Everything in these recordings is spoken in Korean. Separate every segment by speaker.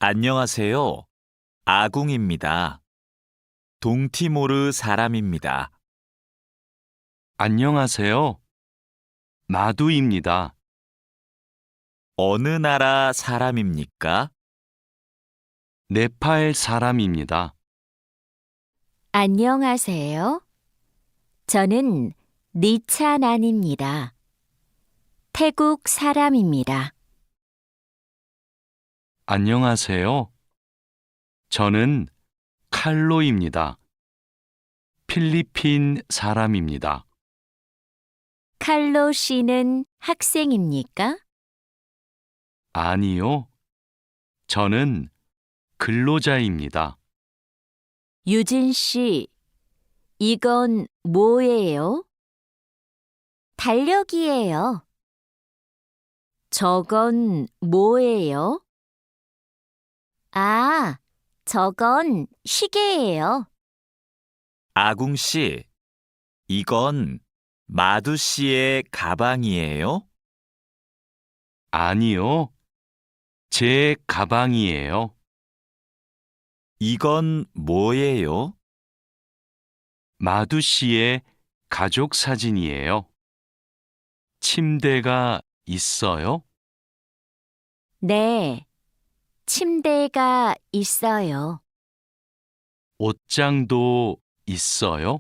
Speaker 1: 안녕하세요. 아궁입니다. 동티모르 사람입니다.
Speaker 2: 안녕하세요. 마두입니다.
Speaker 1: 어느 나라 사람입니까?
Speaker 2: 네팔 사람입니다.
Speaker 3: 안녕하세요. 저는 니찬안입니다. 태국 사람입니다.
Speaker 2: 안녕하세요. 저는 칼로입니다. 필리핀 사람입니다.
Speaker 3: 칼로 씨는 학생입니까?
Speaker 2: 아니요. 저는 근로자입니다.
Speaker 3: 유진 씨, 이건 뭐예요? 달력이에요. 저건 뭐예요? 아, 저건 시계예요.
Speaker 1: 아궁 씨, 이건 마두 씨의 가방이에요?
Speaker 2: 아니요. 제 가방이에요.
Speaker 1: 이건 뭐예요?
Speaker 2: 마두 씨의 가족 사진이에요. 침대가 있어요?
Speaker 3: 네, 침대가 있어요.
Speaker 2: 옷장도 있어요?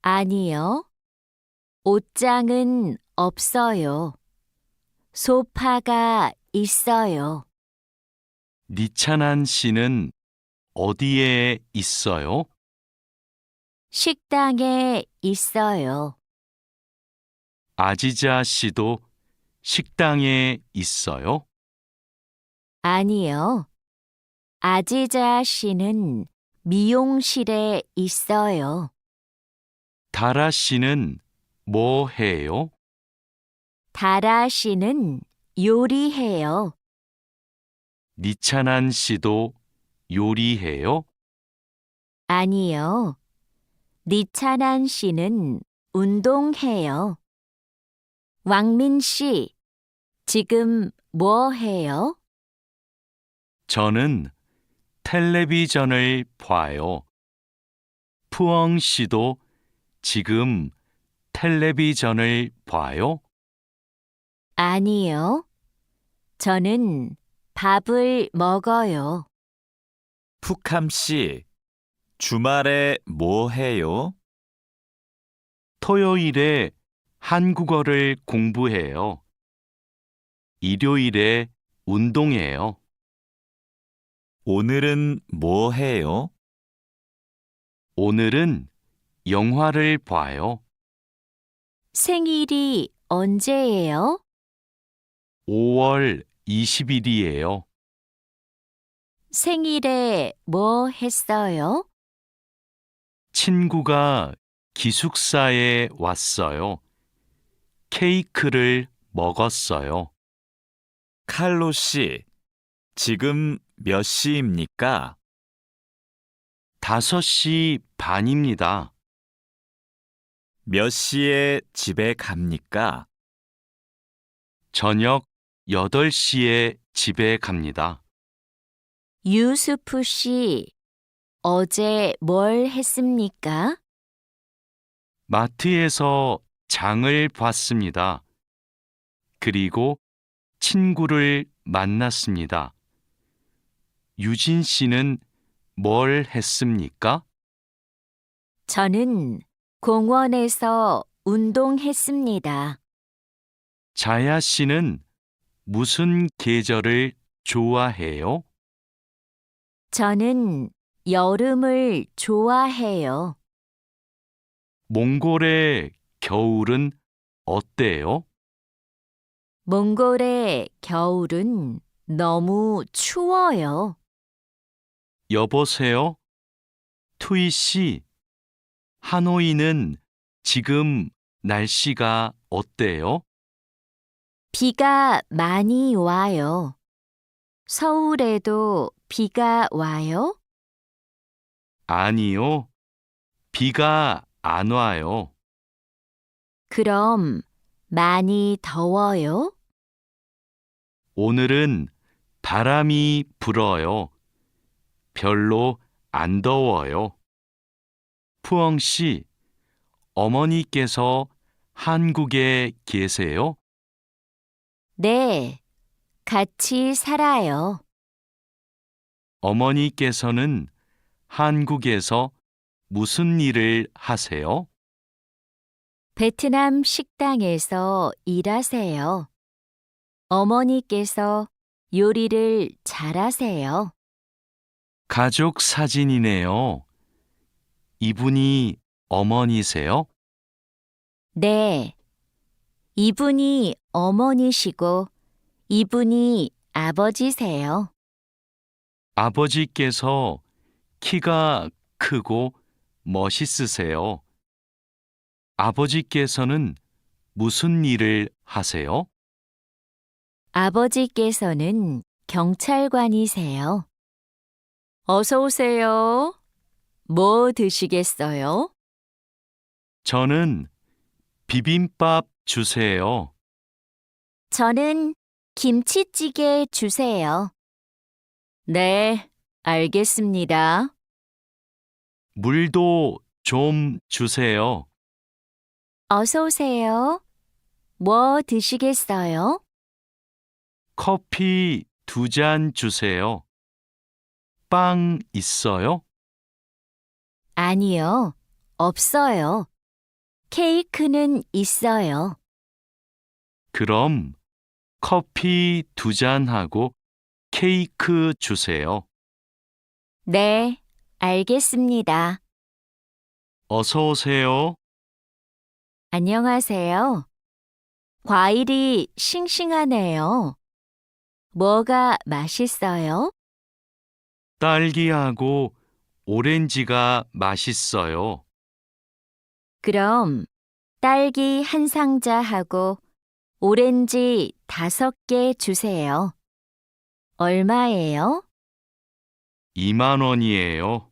Speaker 3: 아니요, 옷장은 없어요. 소파가 있어요.
Speaker 2: 니찬한 씨는 어디에 있어요?
Speaker 3: 식당에 있어요.
Speaker 2: 아지자 씨도 식당에 있어요?
Speaker 3: 아니요, 아지자 씨는 미용실에 있어요.
Speaker 2: 다라 씨는 뭐 해요?
Speaker 3: 다라 씨는 요리해요.
Speaker 2: 니찬한 씨도 요리해요?
Speaker 3: 아니요, 니찬한 씨는 운동해요. 왕민 씨, 지금 뭐 해요?
Speaker 2: 저는 텔레비전을 봐요. 푸엉 씨도 지금 텔레비전을 봐요?
Speaker 3: 아니요, 저는 밥을 먹어요.
Speaker 1: 푸캄 씨, 주말에 뭐 해요?
Speaker 2: 토요일에 한국어를 공부해요. 일요일에 운동해요.
Speaker 1: 오늘은 뭐 해요?
Speaker 2: 오늘은 영화를 봐요.
Speaker 3: 생일이 언제예요?
Speaker 2: 5월 20일이에요.
Speaker 3: 생일에 뭐 했어요?
Speaker 2: 친구가 기숙사에 왔어요. 케이크를 먹었어요.
Speaker 1: 칼로 씨, 지금 몇 시입니까?
Speaker 2: 5시 반입니다.
Speaker 1: 몇 시에 집에 갑니까?
Speaker 2: 저녁 8시에 집에 갑니다.
Speaker 3: 유수프 씨, 어제 뭘 했습니까?
Speaker 2: 마트에서 장을 봤습니다. 그리고 친구를 만났습니다. 유진 씨는 뭘 했습니까?
Speaker 3: 저는 공원에서 운동했습니다.
Speaker 2: 자야 씨는 무슨 계절을 좋아해요?
Speaker 3: 저는 여름을 좋아해요.
Speaker 2: 몽골의 겨울은 어때요?
Speaker 3: 몽골의 겨울은 너무 추워요.
Speaker 2: 여보세요? 투이 씨, 하노이는 지금 날씨가 어때요?
Speaker 3: 비가 많이 와요. 서울에도 비가 와요?
Speaker 2: 아니요, 비가 안 와요.
Speaker 3: 그럼 많이 더워요?
Speaker 2: 오늘은 바람이 불어요. 별로 안 더워요. 푸엉 씨, 어머니께서 한국에 계세요?
Speaker 3: 네, 같이 살아요.
Speaker 2: 어머니께서는 한국에서 무슨 일을 하세요?
Speaker 3: 베트남 식당에서 일하세요. 어머니께서 요리를 잘하세요.
Speaker 2: 가족 사진이네요. 이분이 어머니세요?
Speaker 3: 네, 이분이 어머니시고 이분이 아버지세요.
Speaker 2: 아버지께서 키가 크고 멋있으세요. 아버지께서는 무슨 일을 하세요?
Speaker 3: 아버지께서는 경찰관이세요. 어서 오세요. 뭐 드시겠어요?
Speaker 2: 저는 비빔밥 주세요.
Speaker 3: 저는 김치찌개 주세요. 네, 알겠습니다.
Speaker 2: 물도 좀 주세요.
Speaker 3: 어서 오세요. 뭐 드시겠어요?
Speaker 2: 커피 2잔 주세요. 빵 있어요?
Speaker 3: 아니요, 없어요. 케이크는 있어요.
Speaker 2: 그럼 커피 2잔하고 케이크 주세요.
Speaker 3: 네, 알겠습니다.
Speaker 2: 어서 오세요.
Speaker 3: 안녕하세요. 과일이 싱싱하네요. 뭐가 맛있어요?
Speaker 2: 딸기하고 오렌지가 맛있어요.
Speaker 3: 그럼 딸기 한 상자하고 오렌지 5개 주세요. 얼마예요?
Speaker 2: 2만 원이에요.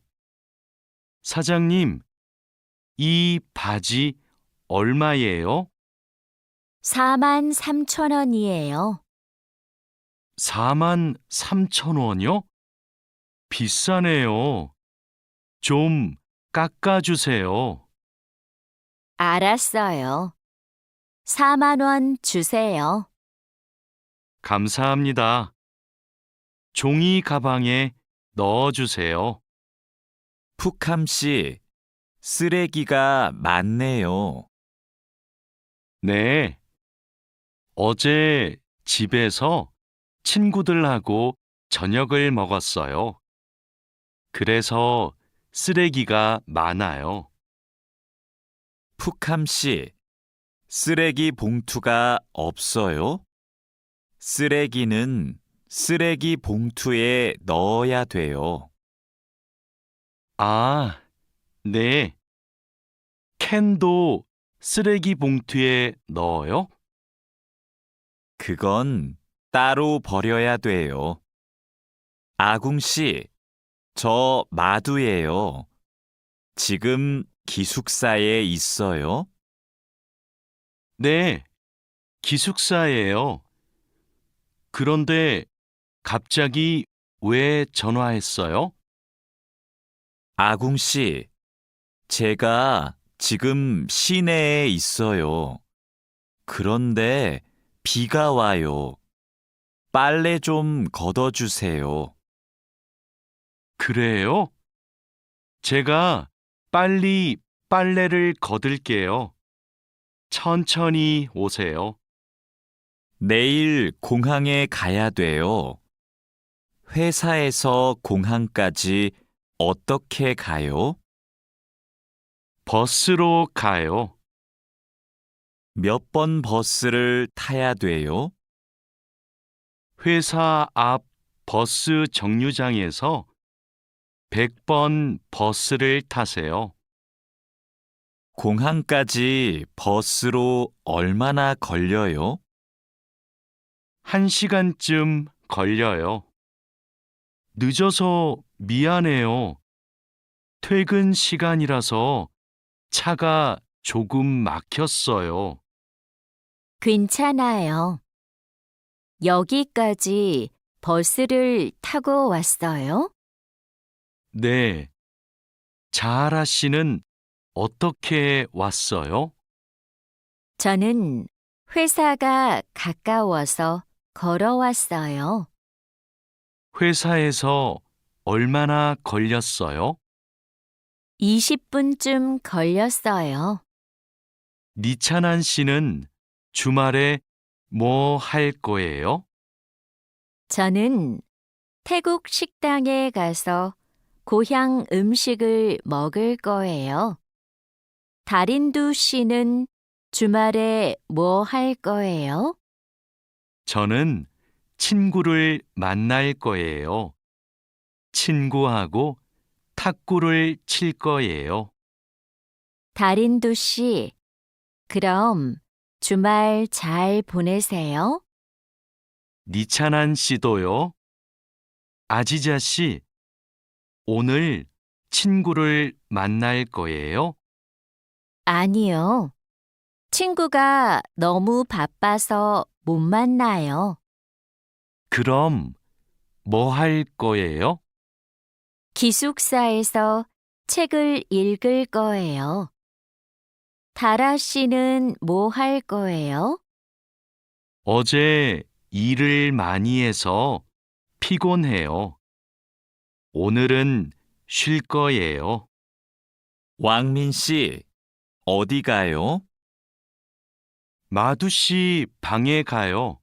Speaker 2: 사장님, 이 바지 얼마예요?
Speaker 3: 43,000원이에요.
Speaker 2: 4만 3천 원이요? 비싸네요. 좀 깎아주세요.
Speaker 3: 알았어요. 4만 원 주세요.
Speaker 2: 감사합니다. 종이 가방에 넣어주세요.
Speaker 1: 푸캄 씨, 쓰레기가 많네요.
Speaker 2: 네. 어제 집에서 친구들하고 저녁을 먹었어요. 그래서 쓰레기가 많아요.
Speaker 1: 푸캄 씨, 쓰레기 봉투가 없어요? 쓰레기는 쓰레기 봉투에 넣어야 돼요.
Speaker 2: 아, 네. 캔도 쓰레기 봉투에 넣어요?
Speaker 1: 그건 따로 버려야 돼요. 아궁 씨, 저 마두예요. 지금 기숙사에 있어요?
Speaker 2: 네. 기숙사예요. 그런데 갑자기 왜 전화했어요?
Speaker 1: 아궁 씨, 제가 지금 시내에 있어요. 그런데 비가 와요. 빨래 좀 걷어주세요.
Speaker 2: 그래요? 제가 빨리 빨래를 걷을게요. 천천히 오세요.
Speaker 1: 내일 공항에 가야 돼요. 회사에서 공항까지 어떻게 가요?
Speaker 2: 버스로 가요.
Speaker 1: 몇 번 버스를 타야 돼요?
Speaker 2: 회사 앞 버스 정류장에서 100번 버스를 타세요.
Speaker 1: 공항까지 버스로 얼마나 걸려요?
Speaker 2: 1시간쯤 걸려요. 늦어서 미안해요. 퇴근 시간이라서 차가 조금 막혔어요.
Speaker 3: 괜찮아요. 여기까지 버스를 타고 왔어요?
Speaker 2: 네. 자하라 씨는 어떻게 왔어요?
Speaker 3: 저는 회사가 가까워서 걸어왔어요.
Speaker 2: 회사에서 얼마나 걸렸어요?
Speaker 3: 20분쯤 걸렸어요.
Speaker 2: 니찬한 씨는 주말에 뭐 할 거예요?
Speaker 3: 저는 태국 식당에 가서 고향 음식을 먹을 거예요. 다린두 씨는 주말에 뭐 할 거예요?
Speaker 2: 저는 친구를 만날 거예요. 친구하고 탁구를 칠 거예요.
Speaker 3: 다린두 씨, 그럼 주말 잘 보내세요.
Speaker 2: 니찬한 씨도요. 아지자 씨, 오늘 친구를 만날 거예요?
Speaker 3: 아니요. 친구가 너무 바빠서 못 만나요.
Speaker 2: 그럼 뭐 할 거예요?
Speaker 3: 기숙사에서 책을 읽을 거예요. 다라 씨는 뭐 할 거예요?
Speaker 2: 어제 일을 많이 해서 피곤해요. 오늘은 쉴 거예요.
Speaker 1: 왕민 씨, 어디 가요?
Speaker 2: 마두 씨 방에 가요.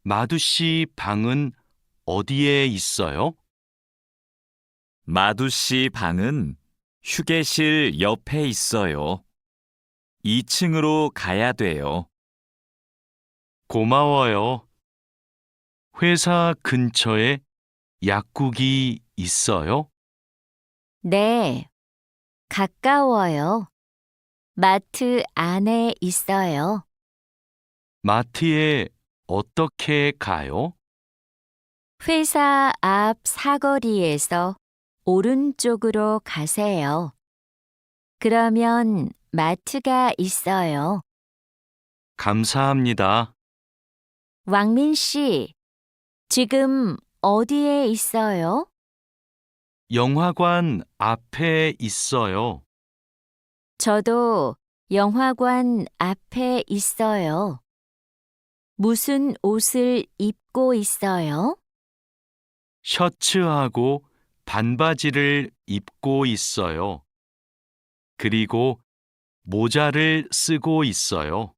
Speaker 2: 마두 씨 방은 어디에 있어요?
Speaker 1: 마두 씨 방은 휴게실 옆에 있어요. 2층으로 가야 돼요.
Speaker 2: 고마워요. 회사 근처에 약국이 있어요?
Speaker 3: 네, 가까워요. 마트 안에 있어요.
Speaker 2: 마트에 어떻게 가요?
Speaker 3: 회사 앞 사거리에서 오른쪽으로 가세요. 그러면 마트가 있어요.
Speaker 2: 감사합니다.
Speaker 3: 왕민 씨, 지금 어디에 있어요?
Speaker 2: 영화관 앞에 있어요.
Speaker 3: 저도 영화관 앞에 있어요. 무슨 옷을 입고 있어요?
Speaker 2: 셔츠하고 반바지를 입고 있어요. 그리고 모자를 쓰고 있어요.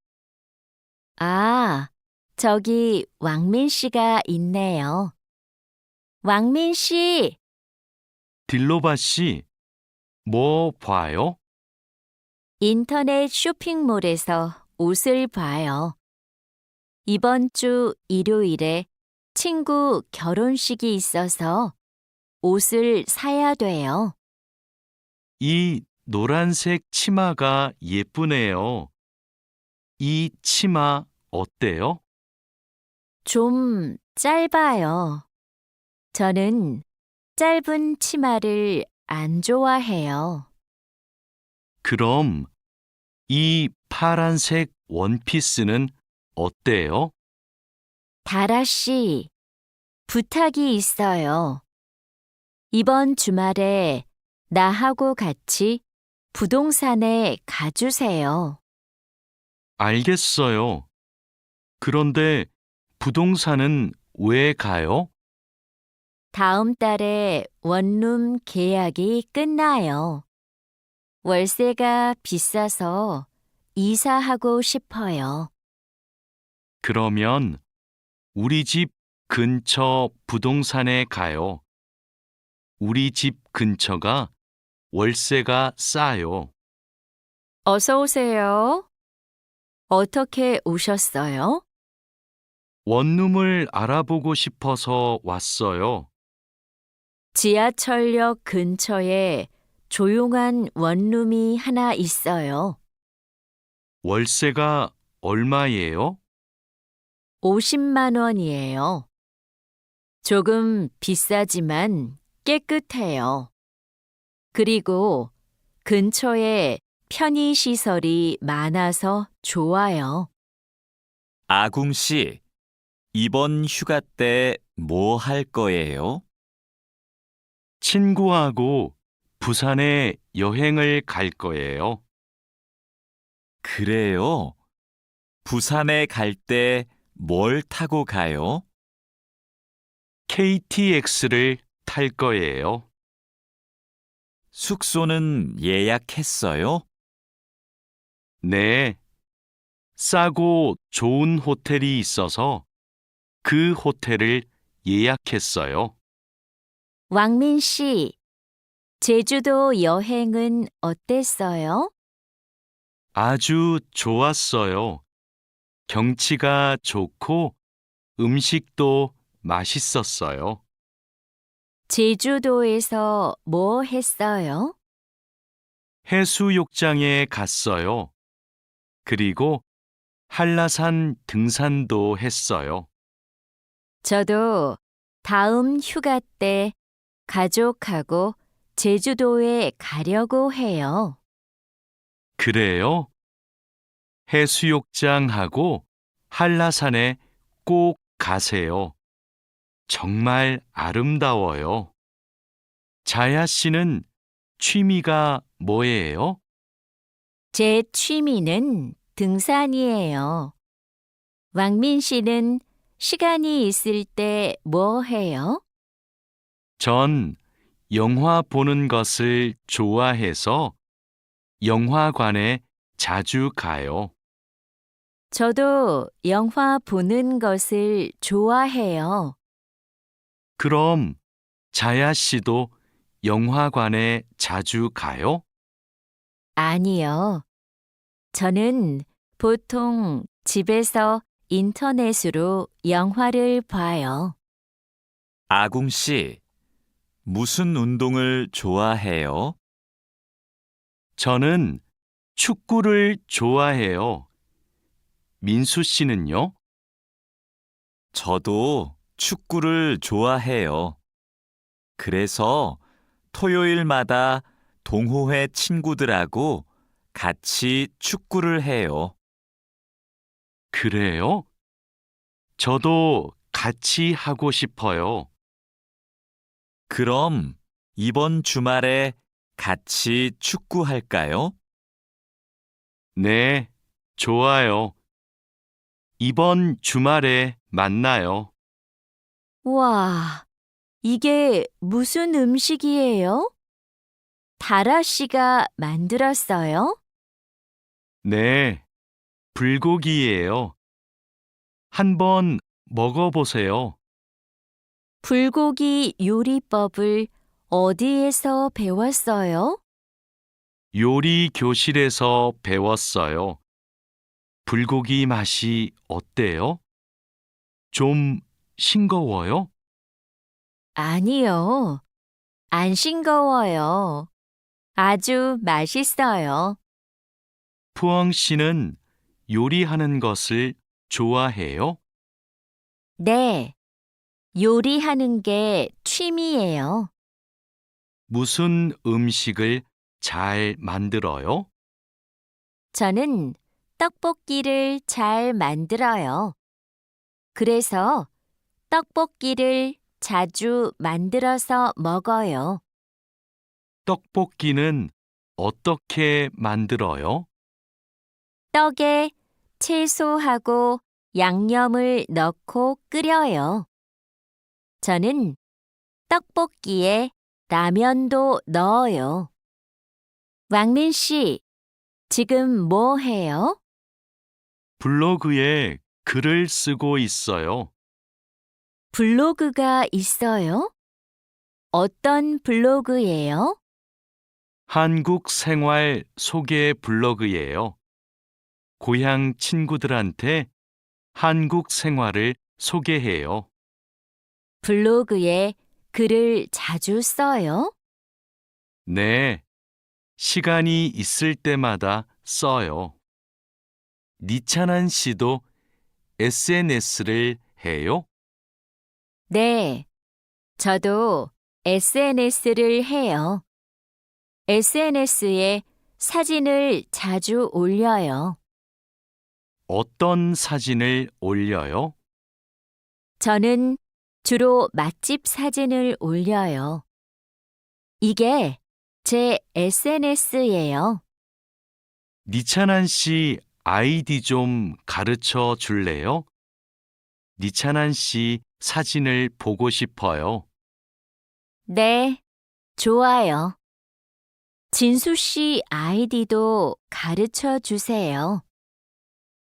Speaker 3: 아, 저기 왕민 씨가 있네요. 왕민 씨,
Speaker 2: 딜로바 씨, 뭐 봐요?
Speaker 3: 인터넷 쇼핑몰에서 옷을 봐요. 이번 주 일요일에 친구 결혼식이 있어서 옷을 사야 돼요.
Speaker 2: 이 노란색 치마가 예쁘네요. 이 치마 어때요?
Speaker 3: 좀 짧아요. 저는 짧은 치마를 안 좋아해요.
Speaker 2: 그럼 이 파란색 원피스는 어때요?
Speaker 3: 다라 씨, 부탁이 있어요. 이번 주말에 나하고 같이 부동산에 가주세요.
Speaker 2: 알겠어요. 그런데 부동산은 왜 가요?
Speaker 3: 다음 달에 원룸 계약이 끝나요. 월세가 비싸서 이사하고 싶어요.
Speaker 2: 그러면 우리 집 근처 부동산에 가요. 우리 집 근처가 월세가 싸요.
Speaker 3: 어서 오세요. 어떻게 오셨어요?
Speaker 2: 원룸을 알아보고 싶어서 왔어요.
Speaker 3: 지하철역 근처에 조용한 원룸이 하나 있어요.
Speaker 2: 월세가 얼마예요?
Speaker 3: 50만 원이에요. 조금 비싸지만 깨끗해요. 그리고 근처에 편의시설이 많아서 좋아요.
Speaker 1: 아궁 씨, 이번 휴가 때 뭐 할 거예요?
Speaker 2: 친구하고 부산에 여행을 갈 거예요.
Speaker 1: 그래요. 부산에 갈 때 뭘 타고 가요?
Speaker 2: KTX를 탈 거예요.
Speaker 1: 숙소는 예약했어요?
Speaker 2: 네. 싸고 좋은 호텔이 있어서 그 호텔을 예약했어요.
Speaker 3: 왕민 씨, 제주도 여행은 어땠어요?
Speaker 2: 아주 좋았어요. 경치가 좋고 음식도 맛있었어요.
Speaker 3: 제주도에서 뭐 했어요?
Speaker 2: 해수욕장에 갔어요. 그리고 한라산 등산도 했어요.
Speaker 3: 저도 다음 휴가 때 가족하고 제주도에 가려고 해요.
Speaker 2: 그래요? 해수욕장하고 한라산에 꼭 가세요. 정말 아름다워요. 자야 씨는 취미가 뭐예요?
Speaker 3: 제 취미는 등산이에요. 왕민 씨는 시간이 있을 때 뭐 해요?
Speaker 2: 전 영화 보는 것을 좋아해서 영화관에 자주 가요.
Speaker 3: 저도 영화 보는 것을 좋아해요.
Speaker 2: 그럼 자야 씨도 영화관에 자주 가요?
Speaker 3: 아니요. 저는 보통 집에서 인터넷으로 영화를 봐요.
Speaker 1: 아궁 씨, 무슨 운동을 좋아해요?
Speaker 2: 저는 축구를 좋아해요. 민수 씨는요?
Speaker 1: 저도 축구를 좋아해요. 그래서 토요일마다 동호회 친구들하고 같이 축구를 해요.
Speaker 2: 그래요? 저도 같이 하고 싶어요.
Speaker 1: 그럼 이번 주말에 같이 축구할까요?
Speaker 2: 네, 좋아요. 이번 주말에 만나요.
Speaker 3: 와, 이게 무슨 음식이에요? 다라 씨가 만들었어요?
Speaker 2: 네, 불고기예요. 한번 먹어보세요.
Speaker 3: 불고기 요리법을 어디에서 배웠어요?
Speaker 2: 요리 교실에서 배웠어요. 불고기 맛이 어때요? 좀 싱거워요?
Speaker 3: 아니요. 안 싱거워요. 아주 맛있어요.
Speaker 2: 푸엉 씨는 요리하는 것을 좋아해요?
Speaker 3: 네, 요리하는 게 취미예요.
Speaker 2: 무슨 음식을 잘 만들어요?
Speaker 3: 저는 떡볶이를 잘 만들어요. 그래서 떡볶이를 자주 만들어서 먹어요.
Speaker 2: 떡볶이는 어떻게 만들어요?
Speaker 3: 떡에 채소하고 양념을 넣고 끓여요. 저는 떡볶이에 라면도 넣어요. 왕민 씨, 지금 뭐 해요?
Speaker 2: 블로그에 글을 쓰고 있어요.
Speaker 3: 블로그가 있어요? 어떤 블로그예요?
Speaker 2: 한국 생활 소개 블로그예요. 고향 친구들한테 한국 생활을 소개해요.
Speaker 3: 블로그에 글을 자주 써요?
Speaker 2: 네, 시간이 있을 때마다 써요. 니찬한 씨도 SNS를 해요?
Speaker 3: 네, 저도 SNS를 해요. SNS에 사진을 자주 올려요.
Speaker 2: 어떤 사진을 올려요?
Speaker 3: 저는 주로 맛집 사진을 올려요. 이게 제 SNS예요.
Speaker 2: 니찬한 씨 아이디 좀 가르쳐 줄래요? 니찬한 씨 사진을 보고 싶어요.
Speaker 3: 네, 좋아요. 진수 씨 아이디도 가르쳐 주세요.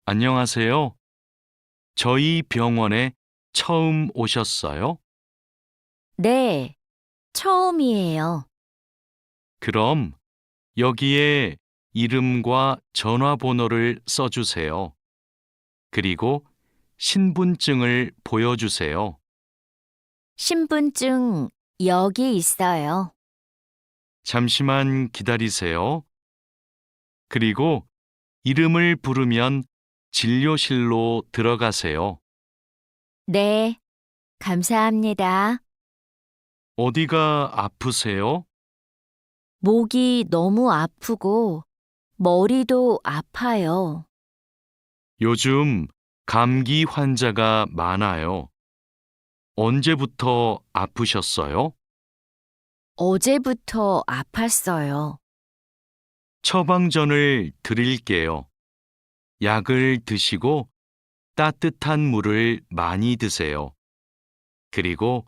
Speaker 2: 안녕하세요. 저희 병원에 처음 오셨어요?
Speaker 3: 네, 처음이에요.
Speaker 2: 그럼 여기에 이름과 전화번호를 써주세요. 그리고 신분증을 보여주세요.
Speaker 3: 신분증 여기 있어요.
Speaker 2: 잠시만 기다리세요. 그리고 이름을 부르면 진료실로 들어가세요.
Speaker 3: 네, 감사합니다.
Speaker 2: 어디가 아프세요?
Speaker 3: 목이 너무 아프고 머리도 아파요.
Speaker 2: 요즘 감기 환자가 많아요. 언제부터 아프셨어요?
Speaker 3: 어제부터 아팠어요.
Speaker 2: 처방전을 드릴게요. 약을 드시고 따뜻한 물을 많이 드세요. 그리고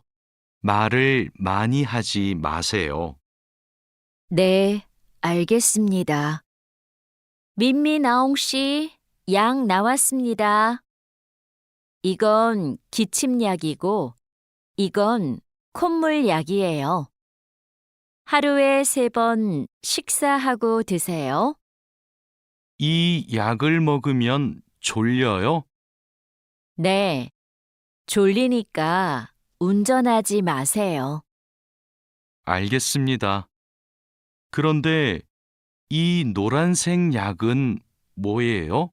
Speaker 2: 말을 많이 하지 마세요.
Speaker 3: 네, 알겠습니다. 민미나옹 씨, 약 나왔습니다. 이건 기침약이고, 이건 콧물약이에요. 하루에 3번 식사하고 드세요.
Speaker 2: 이 약을 먹으면 졸려요?
Speaker 3: 네, 졸리니까 운전하지 마세요.
Speaker 2: 알겠습니다. 그런데 이 노란색 약은 뭐예요?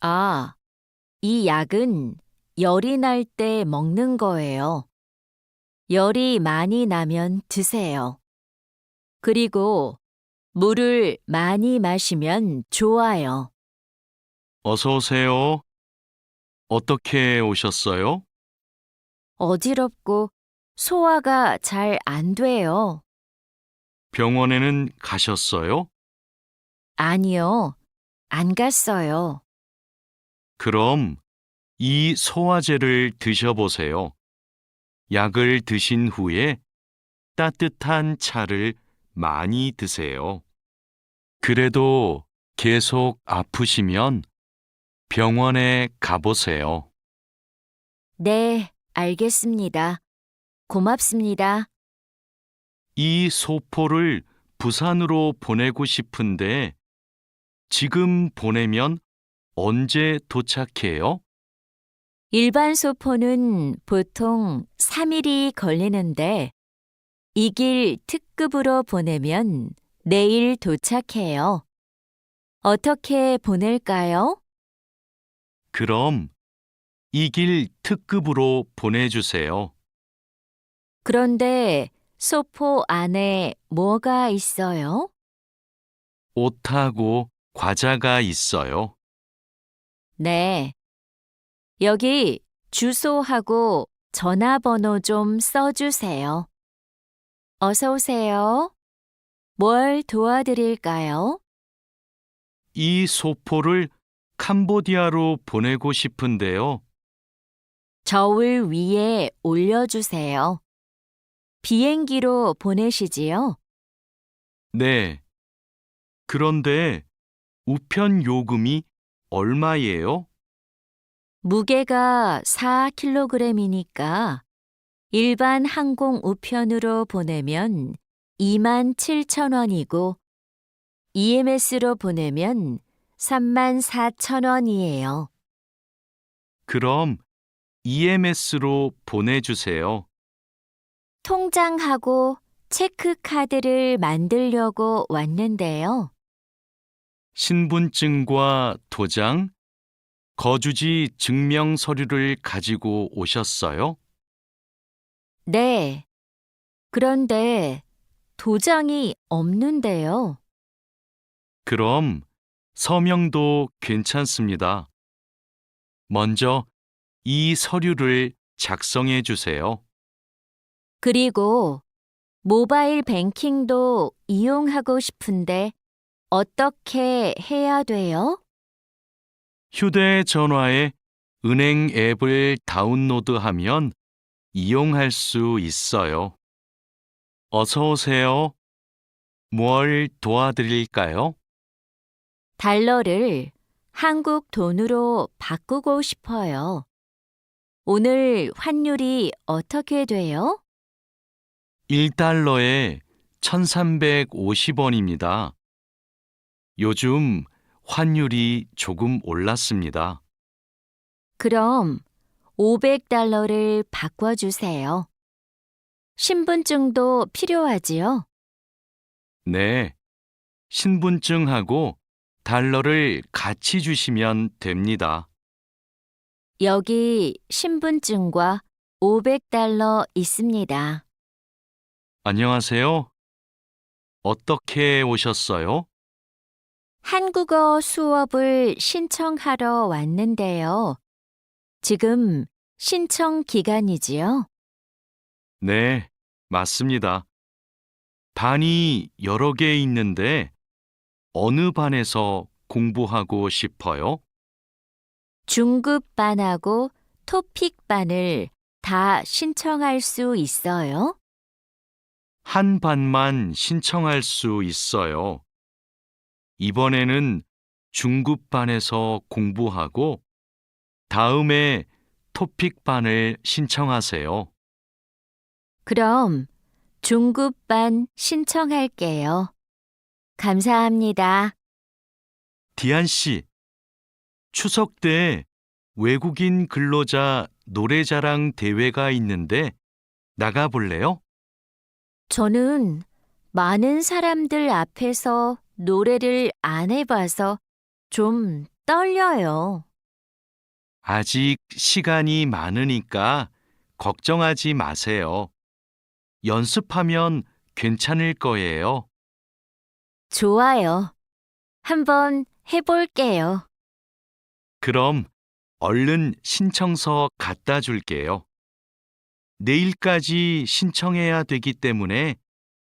Speaker 3: 아, 이 약은 열이 날 때 먹는 거예요. 열이 많이 나면 드세요. 그리고 물을 많이 마시면 좋아요.
Speaker 2: 어서 오세요. 어떻게 오셨어요?
Speaker 3: 어지럽고 소화가 잘 안 돼요.
Speaker 2: 병원에는 가셨어요?
Speaker 3: 아니요, 안 갔어요.
Speaker 2: 그럼 이 소화제를 드셔보세요. 약을 드신 후에 따뜻한 차를 많이 드세요. 그래도 계속 아프시면 병원에 가보세요.
Speaker 3: 네, 알겠습니다. 고맙습니다.
Speaker 2: 이 소포를 부산으로 보내고 싶은데 지금 보내면 언제 도착해요?
Speaker 3: 일반 소포는 보통 3일이 걸리는데 이 길 특급으로 보내면 내일 도착해요. 어떻게 보낼까요?
Speaker 2: 그럼 이 길 특급으로 보내주세요.
Speaker 3: 그런데 소포 안에 뭐가 있어요?
Speaker 2: 옷하고 과자가 있어요.
Speaker 3: 네. 여기 주소하고 전화번호 좀 써주세요. 어서 오세요. 뭘 도와드릴까요?
Speaker 2: 이 소포를 캄보디아로 보내고 싶은데요.
Speaker 3: 저울 위에 올려주세요. 비행기로 보내시지요?
Speaker 2: 네. 그런데 우편 요금이 얼마예요?
Speaker 3: 무게가 4kg이니까 일반 항공 우편으로 보내면 27,000원이고 EMS로 보내면 34,000원이에요.
Speaker 2: 그럼 EMS로 보내주세요.
Speaker 3: 통장하고 체크카드를 만들려고 왔는데요.
Speaker 2: 신분증과 도장, 거주지 증명 서류를 가지고 오셨어요?
Speaker 3: 네. 그런데 도장이 없는데요.
Speaker 2: 그럼 서명도 괜찮습니다. 먼저 이 서류를 작성해 주세요.
Speaker 3: 그리고 모바일 뱅킹도 이용하고 싶은데 어떻게 해야 돼요?
Speaker 2: 휴대전화에 은행 앱을 다운로드하면 이용할 수 있어요. 어서 오세요. 뭘 도와드릴까요?
Speaker 3: 달러를 한국 돈으로 바꾸고 싶어요. 오늘 환율이 어떻게 돼요?
Speaker 2: 1달러에 1,350원입니다. 요즘 환율이 조금 올랐습니다.
Speaker 3: 그럼 500달러를 바꿔주세요. 신분증도 필요하지요?
Speaker 2: 네, 신분증하고 달러를 같이 주시면 됩니다.
Speaker 3: 여기 신분증과 500달러 있습니다.
Speaker 2: 안녕하세요. 어떻게 오셨어요?
Speaker 3: 한국어 수업을 신청하러 왔는데요. 지금 신청 기간이지요?
Speaker 2: 네, 맞습니다. 반이 여러 개 있는데 어느 반에서 공부하고 싶어요?
Speaker 3: 중급반하고 토픽반을 다 신청할 수 있어요?
Speaker 2: 한 반만 신청할 수 있어요. 이번에는 중급반에서 공부하고 다음에 토픽반을 신청하세요.
Speaker 3: 그럼 중급반 신청할게요. 감사합니다.
Speaker 2: 디안 씨, 추석 때 외국인 근로자 노래자랑 대회가 있는데 나가볼래요?
Speaker 3: 저는 많은 사람들 앞에서 노래를 안 해봐서 좀 떨려요.
Speaker 2: 아직 시간이 많으니까 걱정하지 마세요. 연습하면 괜찮을 거예요.
Speaker 3: 좋아요. 한번 해볼게요.
Speaker 2: 그럼 얼른 신청서 갖다 줄게요. 내일까지 신청해야 되기 때문에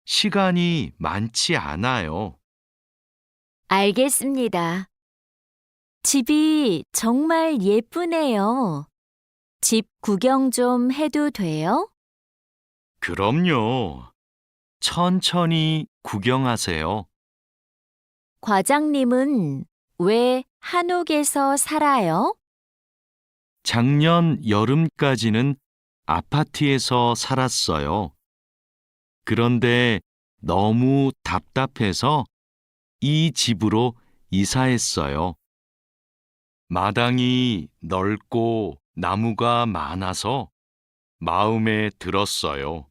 Speaker 2: 시간이 많지 않아요.
Speaker 3: 알겠습니다. 집이 정말 예쁘네요. 집 구경 좀 해도 돼요?
Speaker 2: 그럼요. 천천히 구경하세요.
Speaker 3: 과장님은 왜 한옥에서 살아요?
Speaker 2: 작년 여름까지는 아파트에서 살았어요. 그런데 너무 답답해서 이 집으로 이사했어요. 마당이 넓고 나무가 많아서 마음에 들었어요.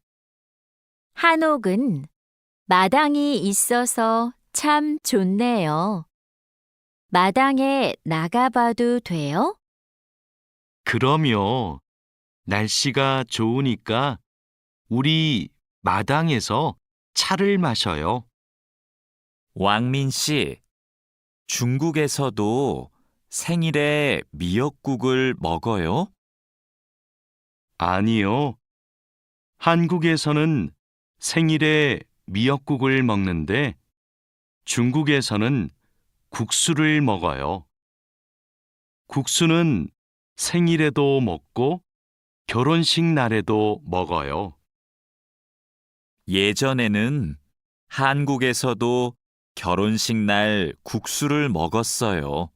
Speaker 3: 한옥은 마당이 있어서 참 좋네요. 마당에 나가봐도 돼요?
Speaker 2: 그럼요. 날씨가 좋으니까 우리 마당에서 차를 마셔요.
Speaker 1: 왕민 씨, 중국에서도 생일에 미역국을 먹어요?
Speaker 2: 아니요. 한국에서는 생일에 미역국을 먹는데 중국에서는 국수를 먹어요. 국수는 생일에도 먹고 결혼식 날에도 먹어요.
Speaker 1: 예전에는 한국에서도 결혼식 날 국수를 먹었어요.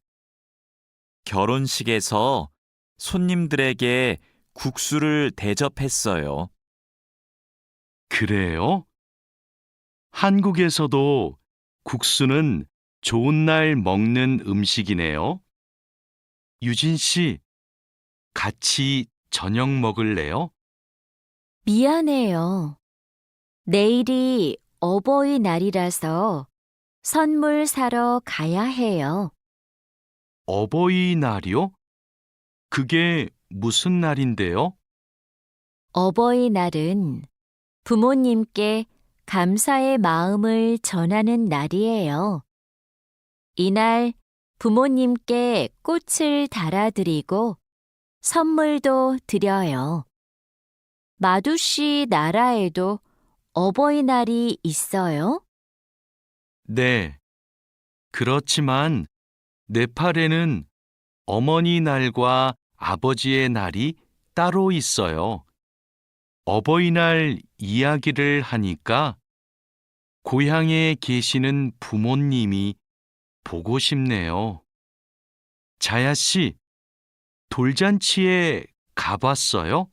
Speaker 1: 결혼식에서 손님들에게 국수를 대접했어요.
Speaker 2: 그래요? 한국에서도 국수는 좋은 날 먹는 음식이네요. 유진 씨, 같이 저녁 먹을래요?
Speaker 3: 미안해요. 내일이 어버이날이라서 선물 사러 가야 해요.
Speaker 2: 어버이날이요? 그게 무슨 날인데요?
Speaker 3: 어버이날은 부모님께 감사의 마음을 전하는 날이에요. 이날 부모님께 꽃을 달아드리고 선물도 드려요. 마두 씨 나라에도 어버이날이 있어요?
Speaker 2: 네. 그렇지만 네팔에는 어머니 날과 아버지의 날이 따로 있어요. 어버이날 이야기를 하니까 고향에 계시는 부모님이 보고 싶네요. 자야 씨, 돌잔치에 가봤어요?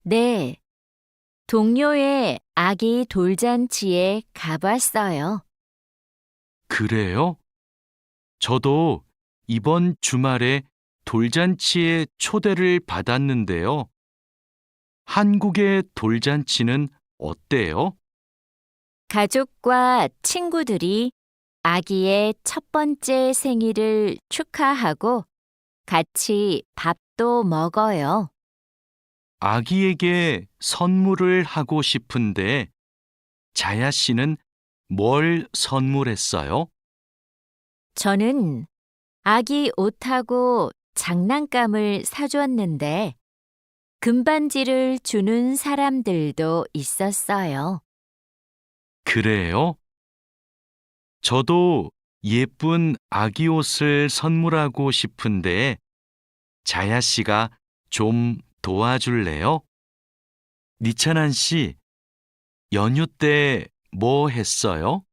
Speaker 3: 네. 동료의 아기 돌잔치에 가봤어요.
Speaker 2: 그래요? 저도 이번 주말에 돌잔치에 초대를 받았는데요. 한국의 돌잔치는 어때요?
Speaker 3: 가족과 친구들이 아기의 첫 번째 생일을 축하하고 같이 밥도 먹어요.
Speaker 2: 아기에게 선물을 하고 싶은데 자야 씨는 뭘 선물했어요?
Speaker 3: 저는 아기 옷하고 장난감을 사줬는데 금반지를 주는 사람들도 있었어요.
Speaker 2: 그래요? 저도 예쁜 아기 옷을 선물하고 싶은데 자야 씨가 좀 도와줄래요? 니찬한 씨, 연휴 때 뭐 했어요?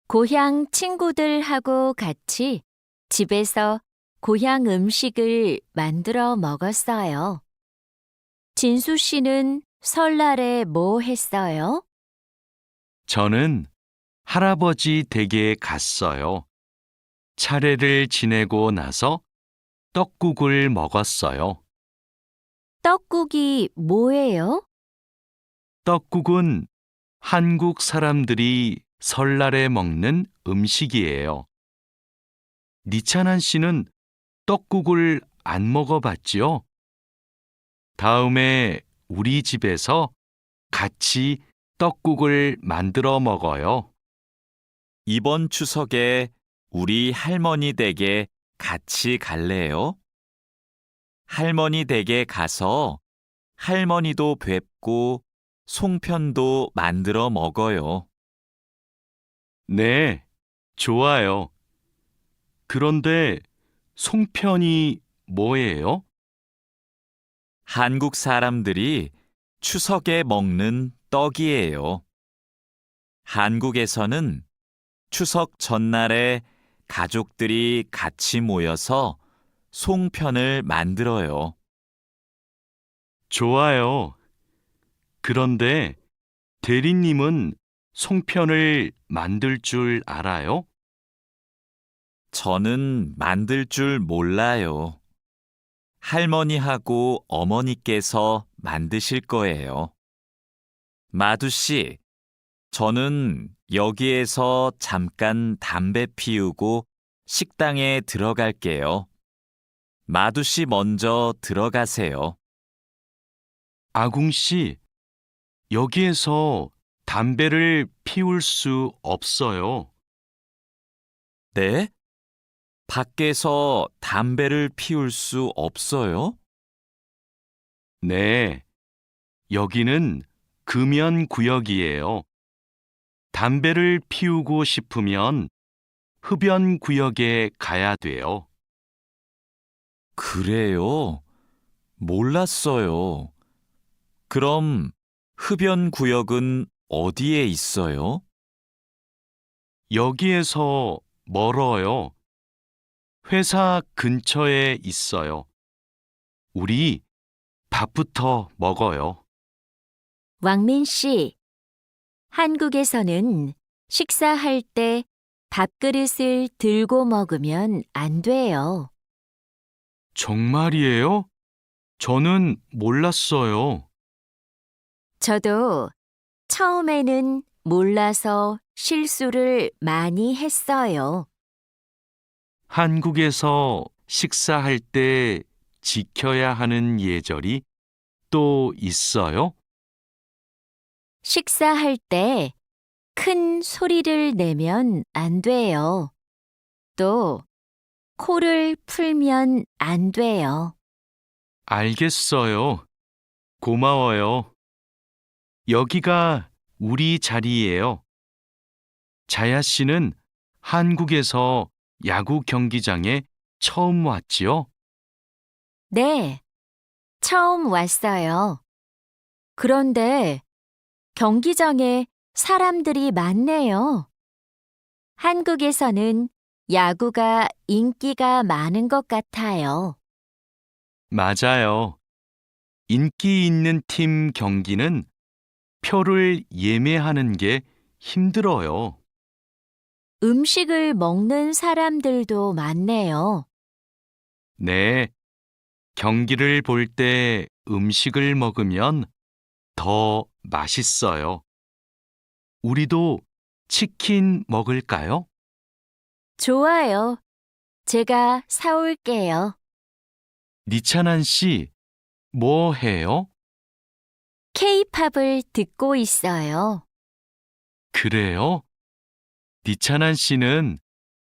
Speaker 3: 고향 친구들하고 같이 집에서 고향 음식을 만들어 먹었어요. 진수 씨는 설날에 뭐 했어요?
Speaker 2: 저는 할아버지 댁에 갔어요. 차례를 지내고 나서 떡국을 먹었어요.
Speaker 3: 떡국이 뭐예요?
Speaker 2: 떡국은 한국 사람들이 설날에 먹는 음식이에요. 니찬한 씨는 떡국을 안 먹어봤지요? 다음에 우리 집에서 같이 떡국을 만들어 먹어요.
Speaker 1: 이번 추석에 우리 할머니 댁에 같이 갈래요? 할머니 댁에 가서 할머니도 뵙고 송편도 만들어 먹어요.
Speaker 2: 네, 좋아요. 그런데 송편이 뭐예요?
Speaker 1: 한국 사람들이 추석에 먹는 떡이에요. 한국에서는 추석 전날에 가족들이 같이 모여서 송편을 만들어요.
Speaker 2: 좋아요. 그런데 대리님은 송편을 만들 줄 알아요?
Speaker 1: 저는 만들 줄 몰라요. 할머니하고 어머니께서 만드실 거예요. 마두 씨, 저는 여기에서 잠깐 담배 피우고 식당에 들어갈게요. 마두 씨 먼저 들어가세요.
Speaker 2: 아궁 씨, 여기에서 담배를 피울 수 없어요.
Speaker 1: 네? 밖에서 담배를 피울 수 없어요?
Speaker 2: 네, 여기는 금연 구역이에요. 담배를 피우고 싶으면 흡연 구역에 가야 돼요.
Speaker 1: 그래요? 몰랐어요. 그럼 흡연 구역은 어디에 있어요?
Speaker 2: 여기에서 멀어요. 회사 근처에 있어요. 우리 밥부터 먹어요.
Speaker 3: 왕민 씨, 한국에서는 식사할 때 밥그릇을 들고 먹으면 안 돼요.
Speaker 2: 정말이에요? 저는 몰랐어요.
Speaker 3: 저도 처음에는 몰라서 실수를 많이 했어요.
Speaker 2: 한국에서 식사할 때 지켜야 하는 예절이 또 있어요?
Speaker 3: 식사할 때 큰 소리를 내면 안 돼요. 또 코를 풀면 안 돼요.
Speaker 2: 알겠어요. 고마워요. 여기가 우리 자리예요. 자야 씨는 한국에서 야구 경기장에 처음 왔지요?
Speaker 3: 네, 처음 왔어요. 그런데 경기장에 사람들이 많네요. 한국에서는 야구가 인기가 많은 것 같아요.
Speaker 2: 맞아요. 인기 있는 팀 경기는 표를 예매하는 게 힘들어요.
Speaker 3: 음식을 먹는 사람들도 많네요.
Speaker 2: 네, 경기를 볼 때 음식을 먹으면 더 맛있어요. 우리도 치킨 먹을까요?
Speaker 3: 좋아요. 제가 사올게요.
Speaker 2: 니찬한 씨, 뭐 해요?
Speaker 3: K-팝을 듣고 있어요.
Speaker 2: 그래요? 니찬한 씨는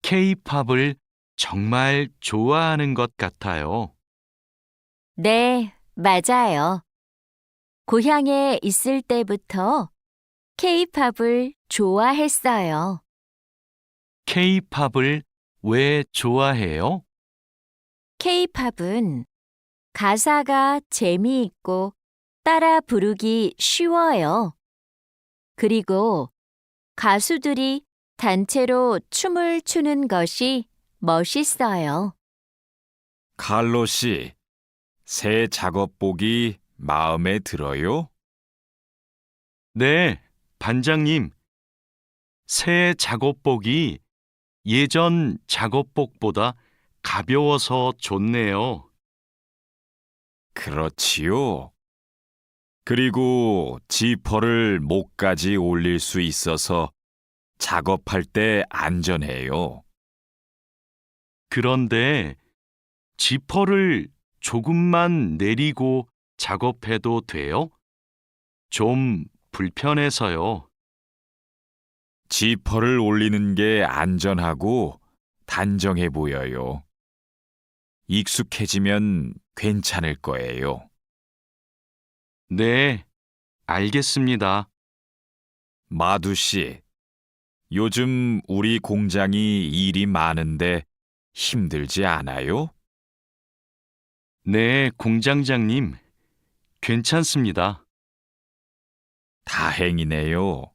Speaker 2: K-팝을 정말 좋아하는 것 같아요.
Speaker 3: 네, 맞아요. 고향에 있을 때부터 K-팝을 좋아했어요.
Speaker 2: K-팝을 왜 좋아해요?
Speaker 3: K-팝은 가사가 재미있고 따라 부르기 쉬워요. 그리고 가수들이 단체로 춤을 추는 것이 멋있어요.
Speaker 1: 칼로 씨, 새 작업복이 마음에 들어요?
Speaker 2: 네, 반장님. 새 작업복이 예전 작업복보다 가벼워서 좋네요.
Speaker 1: 그렇지요. 그리고 지퍼를 목까지 올릴 수 있어서 작업할 때 안전해요.
Speaker 2: 그런데 지퍼를 조금만 내리고 작업해도 돼요? 좀 불편해서요.
Speaker 1: 지퍼를 올리는 게 안전하고 단정해 보여요. 익숙해지면 괜찮을 거예요.
Speaker 2: 네, 알겠습니다.
Speaker 1: 마두 씨, 요즘 우리 공장이 일이 많은데 힘들지 않아요?
Speaker 2: 네, 공장장님. 괜찮습니다.
Speaker 1: 다행이네요.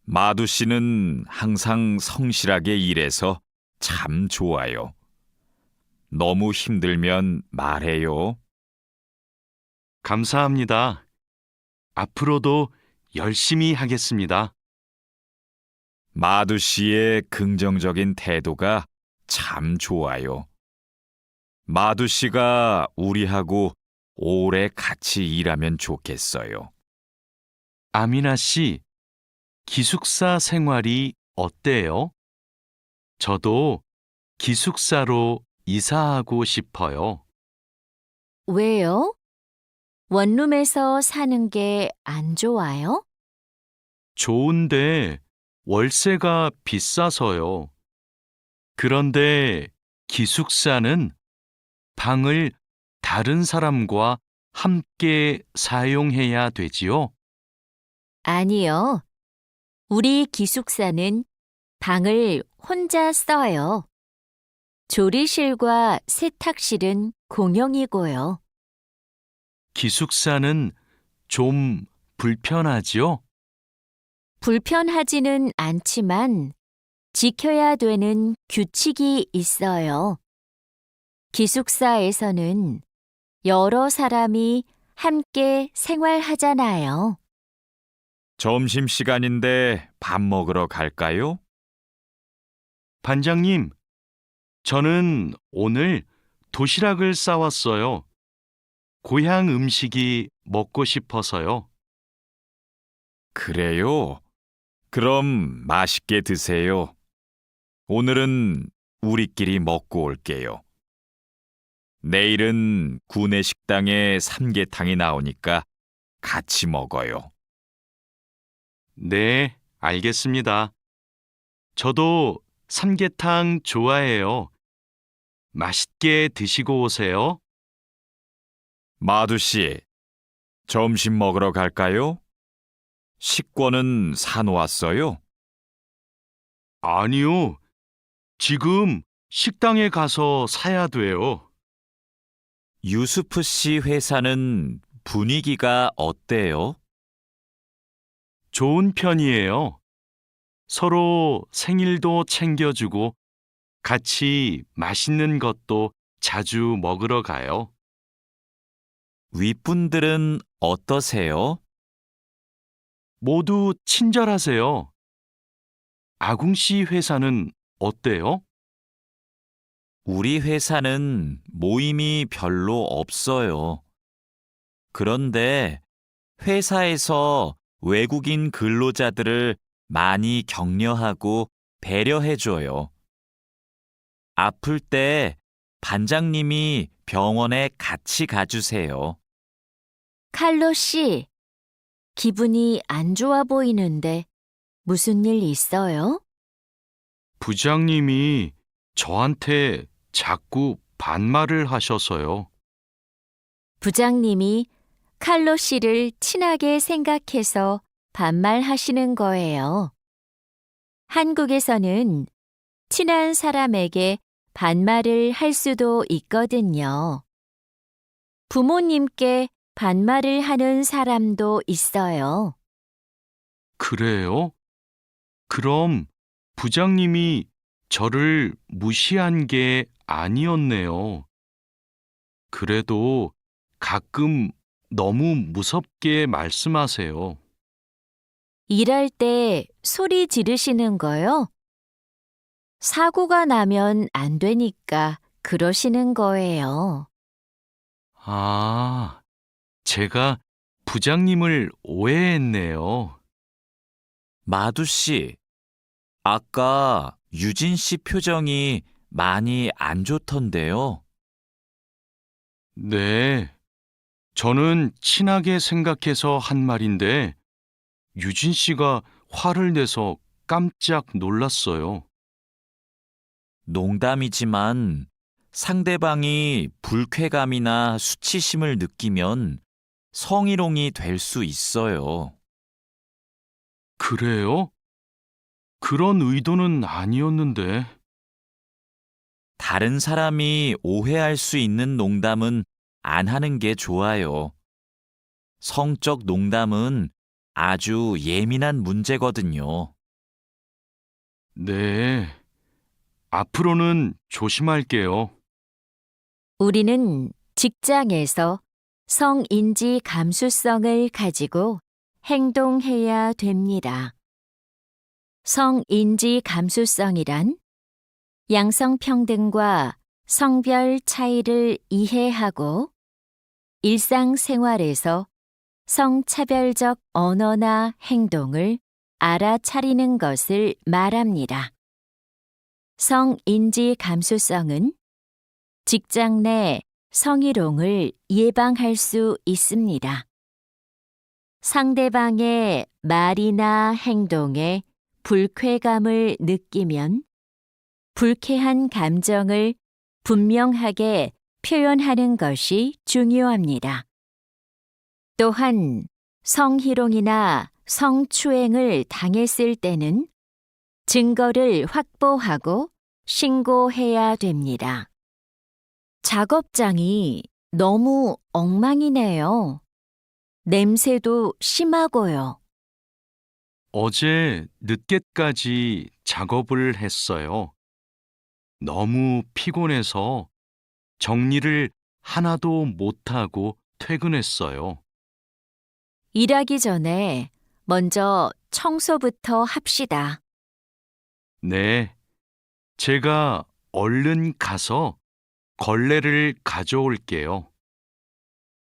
Speaker 1: 마두 씨는 항상 성실하게 일해서 참 좋아요. 너무 힘들면 말해요.
Speaker 2: 감사합니다. 앞으로도 열심히 하겠습니다.
Speaker 1: 마두 씨의 긍정적인 태도가 참 좋아요. 마두 씨가 우리하고 오래 같이 일하면 좋겠어요.
Speaker 2: 아미나 씨, 기숙사 생활이 어때요? 저도 기숙사로 이사하고 싶어요.
Speaker 3: 왜요? 원룸에서 사는 게 안 좋아요?
Speaker 2: 좋은데 월세가 비싸서요. 그런데 기숙사는 방을 다른 사람과 함께 사용해야 되지요?
Speaker 3: 아니요. 우리 기숙사는 방을 혼자 써요. 조리실과 세탁실은 공용이고요.
Speaker 2: 기숙사는 좀 불편하지요?
Speaker 3: 불편하지는 않지만 지켜야 되는 규칙이 있어요. 기숙사에서는 여러 사람이 함께 생활하잖아요.
Speaker 1: 점심시간인데 밥 먹으러 갈까요?
Speaker 2: 반장님, 저는 오늘 도시락을 싸왔어요. 고향 음식이 먹고 싶어서요.
Speaker 1: 그래요. 그럼 맛있게 드세요. 오늘은 우리끼리 먹고 올게요. 내일은 구내 식당에 삼계탕이 나오니까 같이 먹어요.
Speaker 2: 네, 알겠습니다. 저도 삼계탕 좋아해요. 맛있게 드시고 오세요.
Speaker 1: 마두 씨, 점심 먹으러 갈까요? 식권은 사놓았어요?
Speaker 2: 아니요. 지금 식당에 가서 사야 돼요.
Speaker 1: 유수프 씨 회사는 분위기가 어때요?
Speaker 2: 좋은 편이에요. 서로 생일도 챙겨주고 같이 맛있는 것도 자주 먹으러 가요.
Speaker 1: 윗분들은 어떠세요?
Speaker 2: 모두 친절하세요. 아궁 씨 회사는 어때요?
Speaker 1: 우리 회사는 모임이 별로 없어요. 그런데 회사에서 외국인 근로자들을 많이 격려하고 배려해줘요. 아플 때 반장님이 병원에 같이 가주세요.
Speaker 3: 칼로 씨, 기분이 안 좋아 보이는데 무슨 일 있어요?
Speaker 2: 부장님이 저한테 자꾸 반말을 하셔서요.
Speaker 3: 부장님이 칼로 씨를 친하게 생각해서 반말하시는 거예요. 한국에서는 친한 사람에게 반말을 할 수도 있거든요. 부모님께 반말을 하는 사람도 있어요.
Speaker 2: 그래요? 그럼 부장님이 저를 무시한 게 아니었네요. 그래도 가끔 너무 무섭게 말씀하세요.
Speaker 3: 일할 때 소리 지르시는 거요? 사고가 나면 안 되니까 그러시는 거예요.
Speaker 2: 아, 제가 부장님을 오해했네요.
Speaker 1: 마두 씨, 아까 유진 씨 표정이 많이 안 좋던데요.
Speaker 2: 네, 저는 친하게 생각해서 한 말인데 유진 씨가 화를 내서 깜짝 놀랐어요.
Speaker 1: 농담이지만 상대방이 불쾌감이나 수치심을 느끼면 성희롱이 될 수 있어요.
Speaker 2: 그래요? 그런 의도는 아니었는데.
Speaker 1: 다른 사람이 오해할 수 있는 농담은 안 하는 게 좋아요. 성적 농담은 아주 예민한 문제거든요.
Speaker 2: 네, 앞으로는 조심할게요.
Speaker 3: 우리는 직장에서 성인지 감수성을 가지고 행동해야 됩니다. 성인지 감수성이란 양성평등과 성별 차이를 이해하고 일상생활에서 성차별적 언어나 행동을 알아차리는 것을 말합니다. 성인지 감수성은 직장 내 성희롱을 예방할 수 있습니다. 상대방의 말이나 행동에 불쾌감을 느끼면 불쾌한 감정을 분명하게 표현하는 것이 중요합니다. 또한 성희롱이나 성추행을 당했을 때는 증거를 확보하고 신고해야 됩니다. 작업장이 너무 엉망이네요. 냄새도 심하고요.
Speaker 2: 어제 늦게까지 작업을 했어요. 너무 피곤해서 정리를 하나도 못하고 퇴근했어요.
Speaker 3: 일하기 전에 먼저 청소부터 합시다.
Speaker 2: 네, 제가 얼른 가서 걸레를 가져올게요.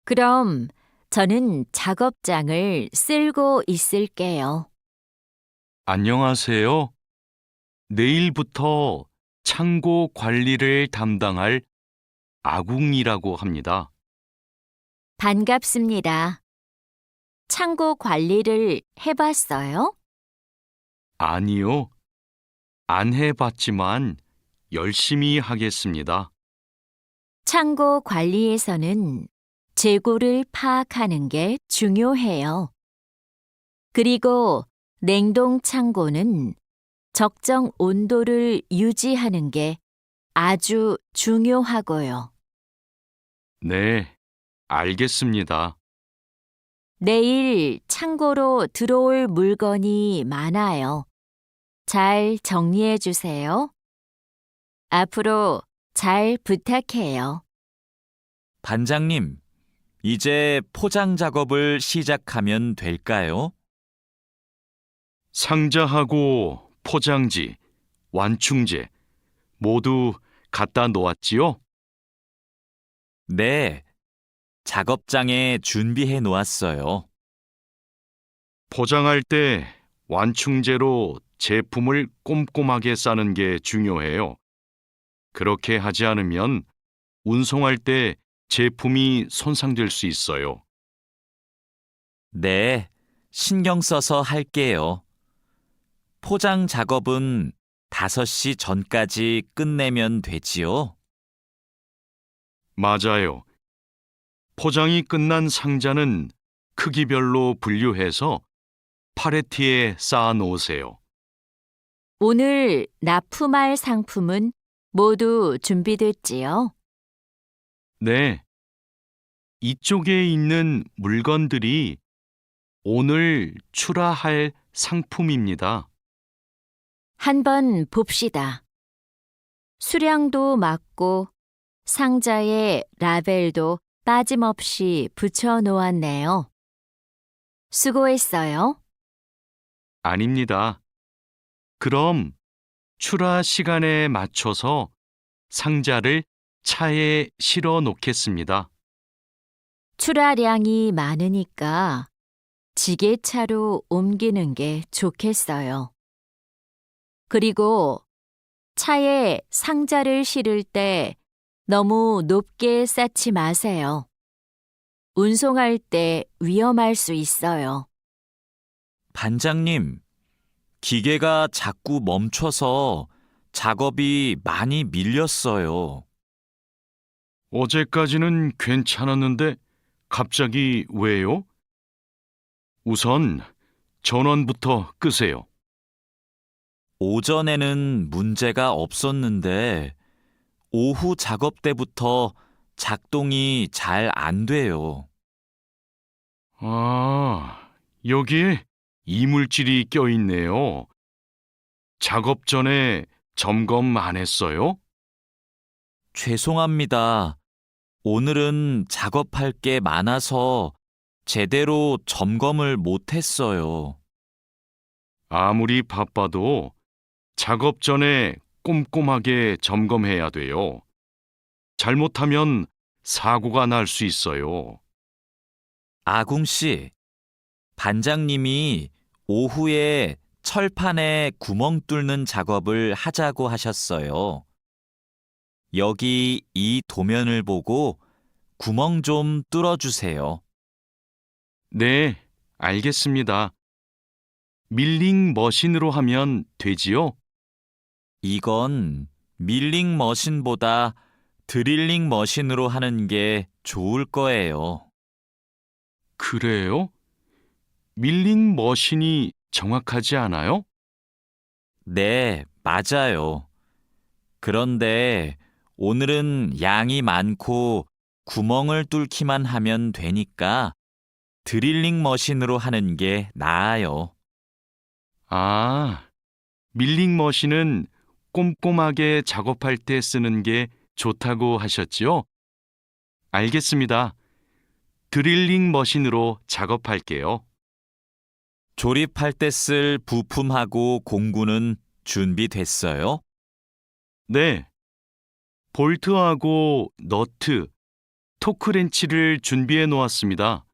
Speaker 3: 그럼 저는 작업장을 쓸고 있을게요.
Speaker 2: 안녕하세요. 내일부터 창고 관리를 담당할 아궁이라고 합니다.
Speaker 3: 반갑습니다. 창고 관리를 해봤어요?
Speaker 2: 아니요, 안 해봤지만 열심히 하겠습니다.
Speaker 3: 창고 관리에서는 재고를 파악하는 게 중요해요. 그리고 냉동 창고는 적정 온도를 유지하는 게 아주 중요하고요.
Speaker 2: 네, 알겠습니다.
Speaker 3: 내일 창고로 들어올 물건이 많아요. 잘 정리해 주세요. 앞으로 잘 부탁해요.
Speaker 1: 반장님, 이제 포장 작업을 시작하면 될까요?
Speaker 2: 상자하고 포장지, 완충제 모두 갖다 놓았지요?
Speaker 1: 네, 작업장에 준비해 놓았어요.
Speaker 2: 포장할 때 완충제로 제품을 꼼꼼하게 싸는 게 중요해요. 그렇게 하지 않으면 운송할 때 제품이 손상될 수 있어요.
Speaker 1: 네, 신경 써서 할게요. 포장 작업은 5시 전까지 끝내면 되지요?
Speaker 2: 맞아요. 포장이 끝난 상자는 크기별로 분류해서 팔레트에 쌓아 놓으세요.
Speaker 3: 오늘 납품할 상품은 모두 준비됐지요?
Speaker 2: 네. 이쪽에 있는 물건들이 오늘 출하할 상품입니다.
Speaker 3: 한번 봅시다. 수량도 맞고 상자에 라벨도 빠짐없이 붙여 놓았네요. 수고했어요.
Speaker 2: 아닙니다. 그럼 출하 시간에 맞춰서 상자를 차에 실어 놓겠습니다.
Speaker 3: 출하량이 많으니까 지게차로 옮기는 게 좋겠어요. 그리고 차에 상자를 실을 때 너무 높게 쌓지 마세요. 운송할 때 위험할 수 있어요.
Speaker 1: 반장님, 기계가 자꾸 멈춰서 작업이 많이 밀렸어요.
Speaker 2: 어제까지는 괜찮았는데 갑자기 왜요? 우선 전원부터 끄세요.
Speaker 1: 오전에는 문제가 없었는데 오후 작업 때부터 작동이 잘 안 돼요.
Speaker 2: 아, 여기에 이물질이 껴있네요. 작업 전에 점검 안 했어요?
Speaker 1: 죄송합니다. 오늘은 작업할 게 많아서 제대로 점검을 못 했어요.
Speaker 2: 아무리 바빠도 작업 전에 꼼꼼하게 점검해야 돼요. 잘못하면 사고가 날 수 있어요.
Speaker 1: 아궁 씨, 반장님이 오후에 철판에 구멍 뚫는 작업을 하자고 하셨어요. 여기 이 도면을 보고 구멍 좀 뚫어주세요.
Speaker 2: 네, 알겠습니다. 밀링 머신으로 하면 되지요?
Speaker 1: 이건 밀링 머신보다 드릴링 머신으로 하는 게 좋을 거예요.
Speaker 2: 그래요? 밀링 머신이 정확하지 않아요?
Speaker 1: 네, 맞아요. 그런데 오늘은 양이 많고 구멍을 뚫기만 하면 되니까 드릴링 머신으로 하는 게 나아요.
Speaker 2: 아, 밀링 머신은 꼼꼼하게 작업할 때 쓰는 게 좋다고 하셨지요? 알겠습니다. 드릴링 머신으로 작업할게요.
Speaker 1: 조립할 때 쓸 부품하고 공구는 준비됐어요?
Speaker 2: 네. 볼트하고 너트, 토크렌치를 준비해 놓았습니다.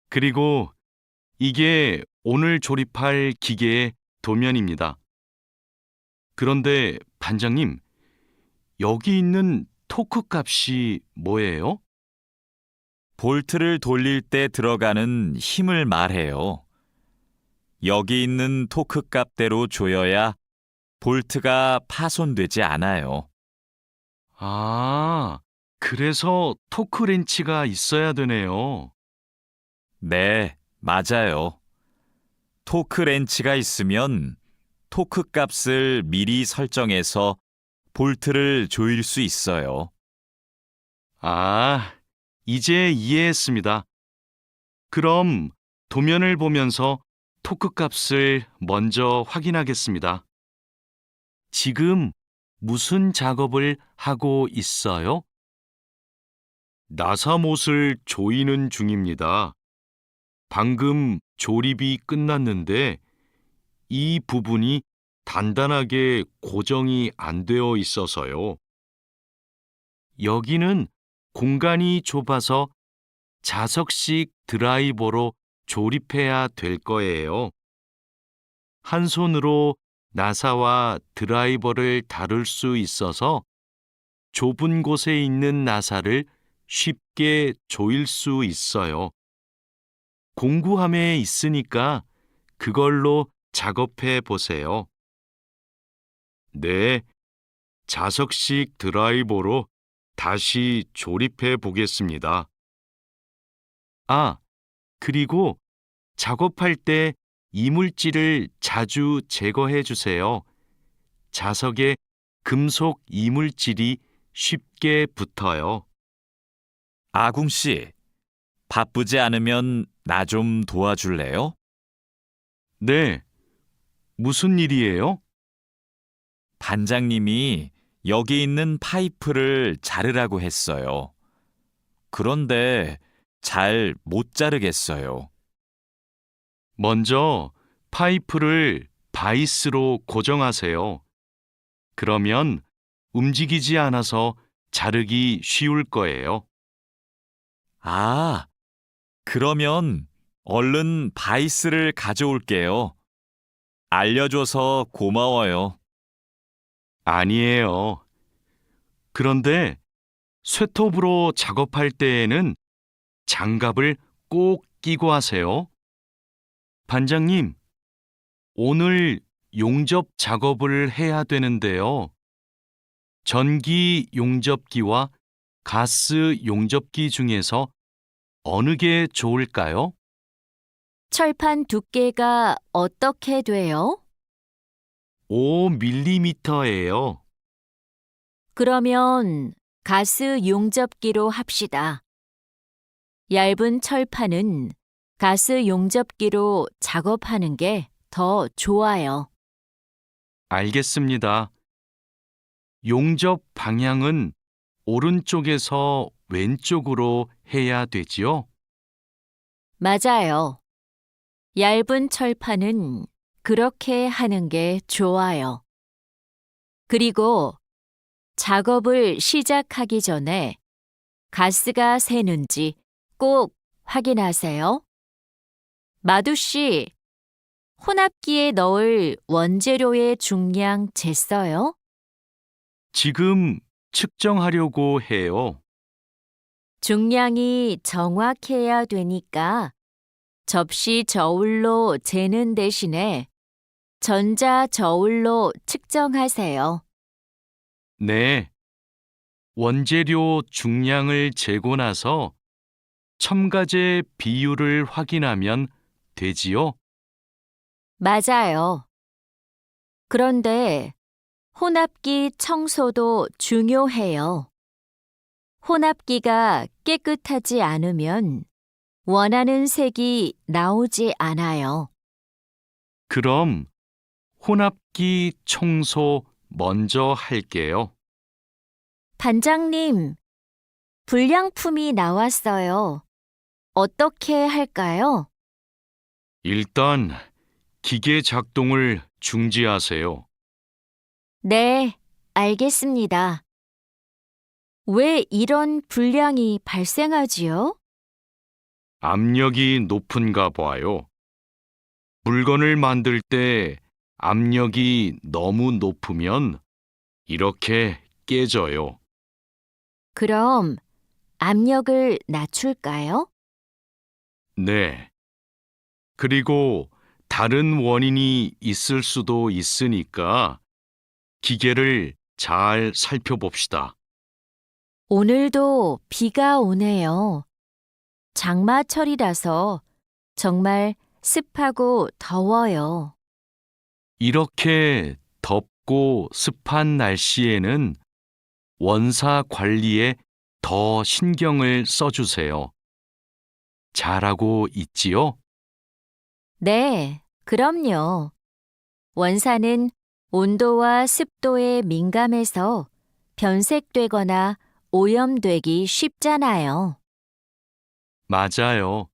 Speaker 2: 그리고 이게 오늘 조립할 기계의 도면입니다. 그런데 반장님, 여기 있는 토크 값이 뭐예요?
Speaker 1: 볼트를 돌릴 때 들어가는 힘을 말해요. 여기 있는 토크 값대로 조여야 볼트가 파손되지 않아요.
Speaker 2: 아, 그래서 토크렌치가 있어야 되네요.
Speaker 1: 네, 맞아요. 토크 렌치가 있으면 토크 값을 미리 설정해서 볼트를 조일 수 있어요.
Speaker 2: 아, 이제 이해했습니다. 그럼 도면을 보면서 토크 값을 먼저 확인하겠습니다. 지금 무슨 작업을 하고 있어요? 나사못을 조이는 중입니다. 방금 조립이 끝났는데 이 부분이 단단하게 고정이 안 되어 있어서요. 여기는 공간이 좁아서 자석식 드라이버로 조립해야 될 거예요. 한 손으로 나사와 드라이버를 다룰 수 있어서 좁은 곳에 있는 나사를 쉽게 조일 수 있어요. 공구함에 있으니까 그걸로 작업해 보세요. 네, 자석식 드라이버로 다시 조립해 보겠습니다. 아, 그리고 작업할 때 이물질을 자주 제거해 주세요. 자석에 금속 이물질이 쉽게 붙어요.
Speaker 1: 아궁 씨, 바쁘지 않으면 나 좀 도와줄래요?
Speaker 2: 네, 무슨 일이에요?
Speaker 1: 반장님이 여기 있는 파이프를 자르라고 했어요. 그런데 잘 못 자르겠어요.
Speaker 2: 먼저 파이프를 바이스로 고정하세요. 그러면 움직이지 않아서 자르기 쉬울 거예요.
Speaker 1: 아, 그러면 얼른 바이스를 가져올게요. 알려줘서 고마워요.
Speaker 2: 아니에요. 그런데 쇠톱으로 작업할 때에는 장갑을 꼭 끼고 하세요. 반장님, 오늘 용접 작업을 해야 되는데요. 전기 용접기와 가스 용접기 중에서 어느 게 좋을까요?
Speaker 3: 철판 두께가 어떻게 돼요?
Speaker 2: 5mm예요.
Speaker 3: 그러면 가스 용접기로 합시다. 얇은 철판은 가스 용접기로 작업하는 게 더 좋아요.
Speaker 2: 알겠습니다. 용접 방향은 오른쪽에서 왼쪽으로 해야 되지요?
Speaker 3: 맞아요. 얇은 철판은 그렇게 하는 게 좋아요. 그리고 작업을 시작하기 전에 가스가 새는지 꼭 확인하세요. 마두 씨, 혼합기에 넣을 원재료의 중량 쟀어요?
Speaker 2: 지금 측정하려고 해요.
Speaker 3: 중량이 정확해야 되니까 접시 저울로 재는 대신에 전자 저울로 측정하세요.
Speaker 2: 네. 원재료 중량을 재고 나서 첨가제 비율을 확인하면 되지요?
Speaker 3: 맞아요. 그런데 혼합기 청소도 중요해요. 혼합기가 깨끗하지 않으면 원하는 색이 나오지 않아요.
Speaker 2: 그럼 혼합기 청소 먼저 할게요.
Speaker 3: 반장님, 불량품이 나왔어요. 어떻게 할까요?
Speaker 2: 일단 기계 작동을 중지하세요.
Speaker 3: 네, 알겠습니다. 왜 이런 불량이 발생하지요?
Speaker 2: 압력이 높은가 봐요. 물건을 만들 때 압력이 너무 높으면 이렇게 깨져요.
Speaker 3: 그럼 압력을 낮출까요?
Speaker 2: 네. 그리고 다른 원인이 있을 수도 있으니까 기계를 잘 살펴봅시다.
Speaker 3: 오늘도 비가 오네요. 장마철이라서 정말 습하고 더워요.
Speaker 2: 이렇게 덥고 습한 날씨에는 원사 관리에 더 신경을 써주세요. 잘하고 있지요?
Speaker 3: 네, 그럼요. 원사는 온도와 습도에 민감해서 변색되거나 오염되기 쉽잖아요.
Speaker 2: 맞아요.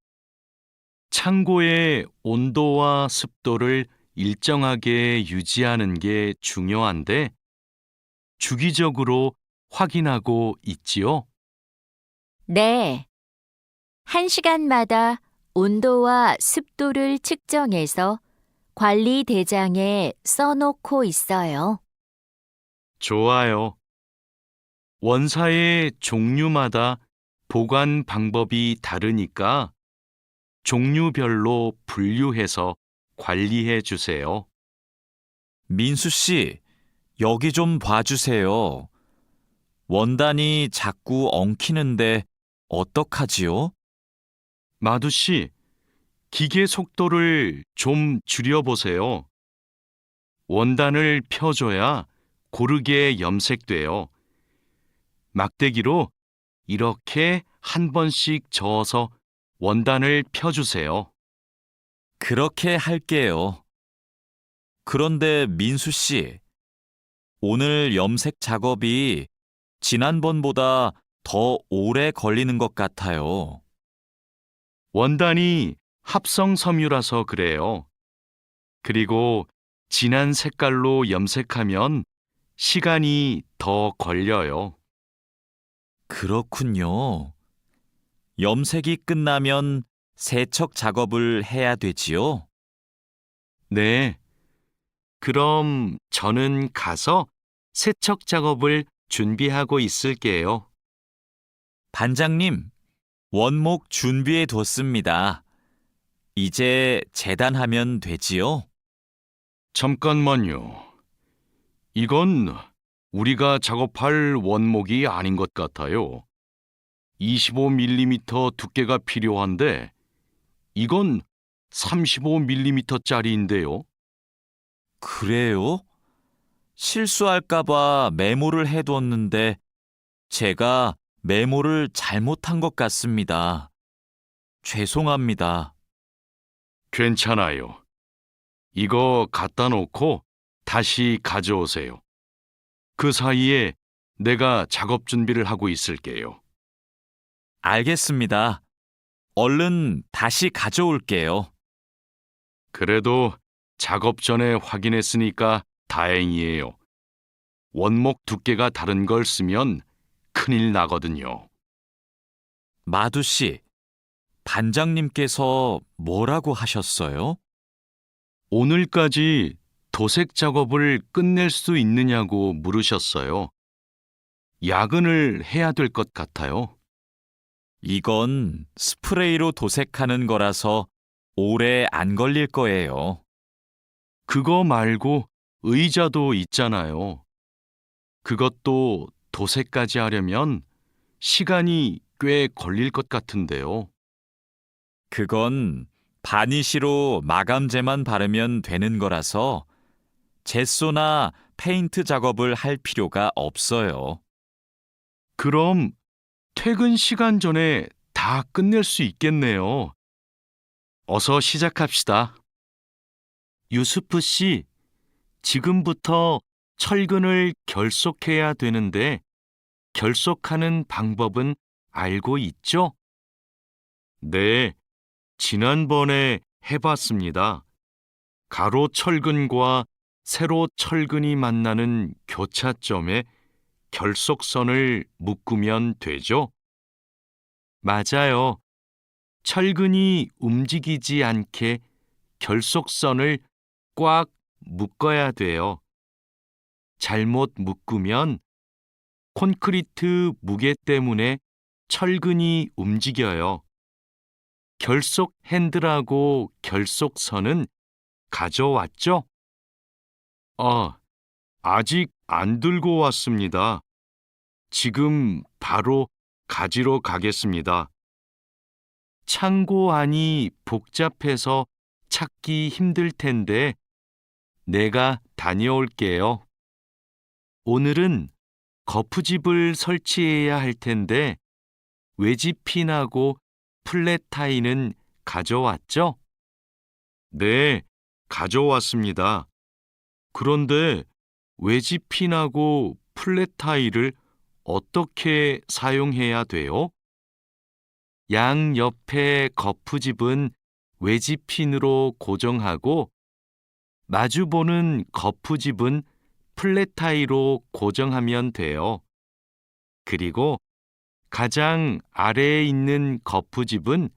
Speaker 2: 창고의 온도와 습도를 일정하게 유지하는 게 중요한데 주기적으로 확인하고 있지요?
Speaker 3: 네, 1시간마다 온도와 습도를 측정해서 관리 대장에 써놓고 있어요.
Speaker 2: 좋아요. 원사의 종류마다 보관 방법이 다르니까 종류별로 분류해서 관리해 주세요.
Speaker 1: 민수 씨, 여기 좀 봐주세요. 원단이 자꾸 엉키는데 어떡하지요?
Speaker 2: 마두 씨, 기계 속도를 좀 줄여보세요. 원단을 펴줘야 고르게 염색돼요. 막대기로 이렇게 한 번씩 저어서 원단을 펴주세요.
Speaker 1: 그렇게 할게요. 그런데 민수 씨, 오늘 염색 작업이 지난번보다 더 오래 걸리는 것 같아요.
Speaker 2: 원단이 합성 섬유라서 그래요. 그리고 진한 색깔로 염색하면 시간이 더 걸려요.
Speaker 1: 그렇군요. 염색이 끝나면 세척 작업을 해야 되지요?
Speaker 2: 네. 그럼 저는 가서 세척 작업을 준비하고 있을게요.
Speaker 1: 반장님, 원목 준비해 뒀습니다. 이제 재단하면 되지요?
Speaker 2: 잠깐만요. 이건 우리가 작업할 원목이 아닌 것 같아요. 25mm 두께가 필요한데 이건 35mm짜리인데요.
Speaker 1: 그래요? 실수할까봐 메모를 해뒀는데 제가 메모를 잘못한 것 같습니다. 죄송합니다.
Speaker 2: 괜찮아요. 이거 갖다 놓고 다시 가져오세요. 그 사이에 내가 작업 준비를 하고 있을게요.
Speaker 1: 알겠습니다. 얼른 다시 가져올게요.
Speaker 2: 그래도 작업 전에 확인했으니까 다행이에요. 원목 두께가 다른 걸 쓰면 큰일 나거든요.
Speaker 1: 마두 씨, 반장님께서 뭐라고 하셨어요?
Speaker 2: 오늘까지 도색 작업을 끝낼 수 있느냐고 물으셨어요. 야근을 해야 될 것 같아요.
Speaker 1: 이건 스프레이로 도색하는 거라서 오래 안 걸릴 거예요.
Speaker 2: 그거 말고 의자도 있잖아요. 그것도 도색까지 하려면 시간이 꽤 걸릴 것 같은데요.
Speaker 1: 그건 바니쉬로 마감제만 바르면 되는 거라서 젯소나 페인트 작업을 할 필요가 없어요.
Speaker 2: 그럼 퇴근 시간 전에 다 끝낼 수 있겠네요. 어서 시작합시다. 유스프 씨, 지금부터 철근을 결속해야 되는데 결속하는 방법은 알고 있죠? 네, 지난번에 해봤습니다. 가로 철근과 세로 철근이 만나는 교차점에 결속선을 묶으면 되죠? 맞아요. 철근이 움직이지 않게 결속선을 꽉 묶어야 돼요. 잘못 묶으면 콘크리트 무게 때문에 철근이 움직여요. 결속 핸들하고 결속선은 가져왔죠? 아직 안 들고 왔습니다. 지금 바로 가지러 가겠습니다. 창고 안이 복잡해서 찾기 힘들 텐데 내가 다녀올게요. 오늘은 거푸집을 설치해야 할 텐데 외지핀하고 플랫타이는 가져왔죠? 네, 가져왔습니다. 그런데 외지핀하고 플랫타이를 어떻게 사용해야 돼요? 양 옆에 거푸집은 외지핀으로 고정하고 마주보는 거푸집은 플랫타이로 고정하면 돼요. 그리고 가장 아래에 있는 거푸집은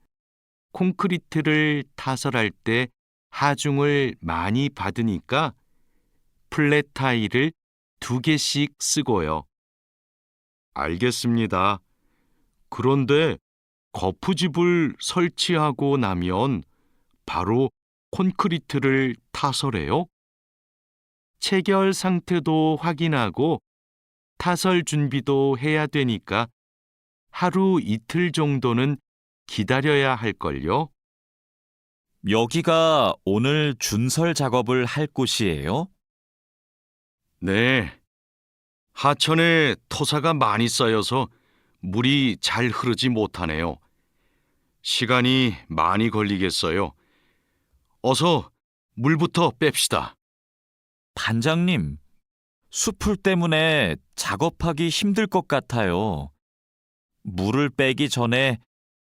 Speaker 2: 콘크리트를 타설할 때 하중을 많이 받으니까 플랫타이를 2개씩 쓰고요. 알겠습니다. 그런데 거푸집을 설치하고 나면 바로 콘크리트를 타설해요? 체결 상태도 확인하고 타설 준비도 해야 되니까 하루 이틀 정도는 기다려야 할걸요?
Speaker 1: 여기가 오늘 준설 작업을 할 곳이에요?
Speaker 2: 네. 하천에 토사가 많이 쌓여서 물이 잘 흐르지 못하네요. 시간이 많이 걸리겠어요. 어서 물부터 뺍시다.
Speaker 1: 반장님, 숲풀 때문에 작업하기 힘들 것 같아요. 물을 빼기 전에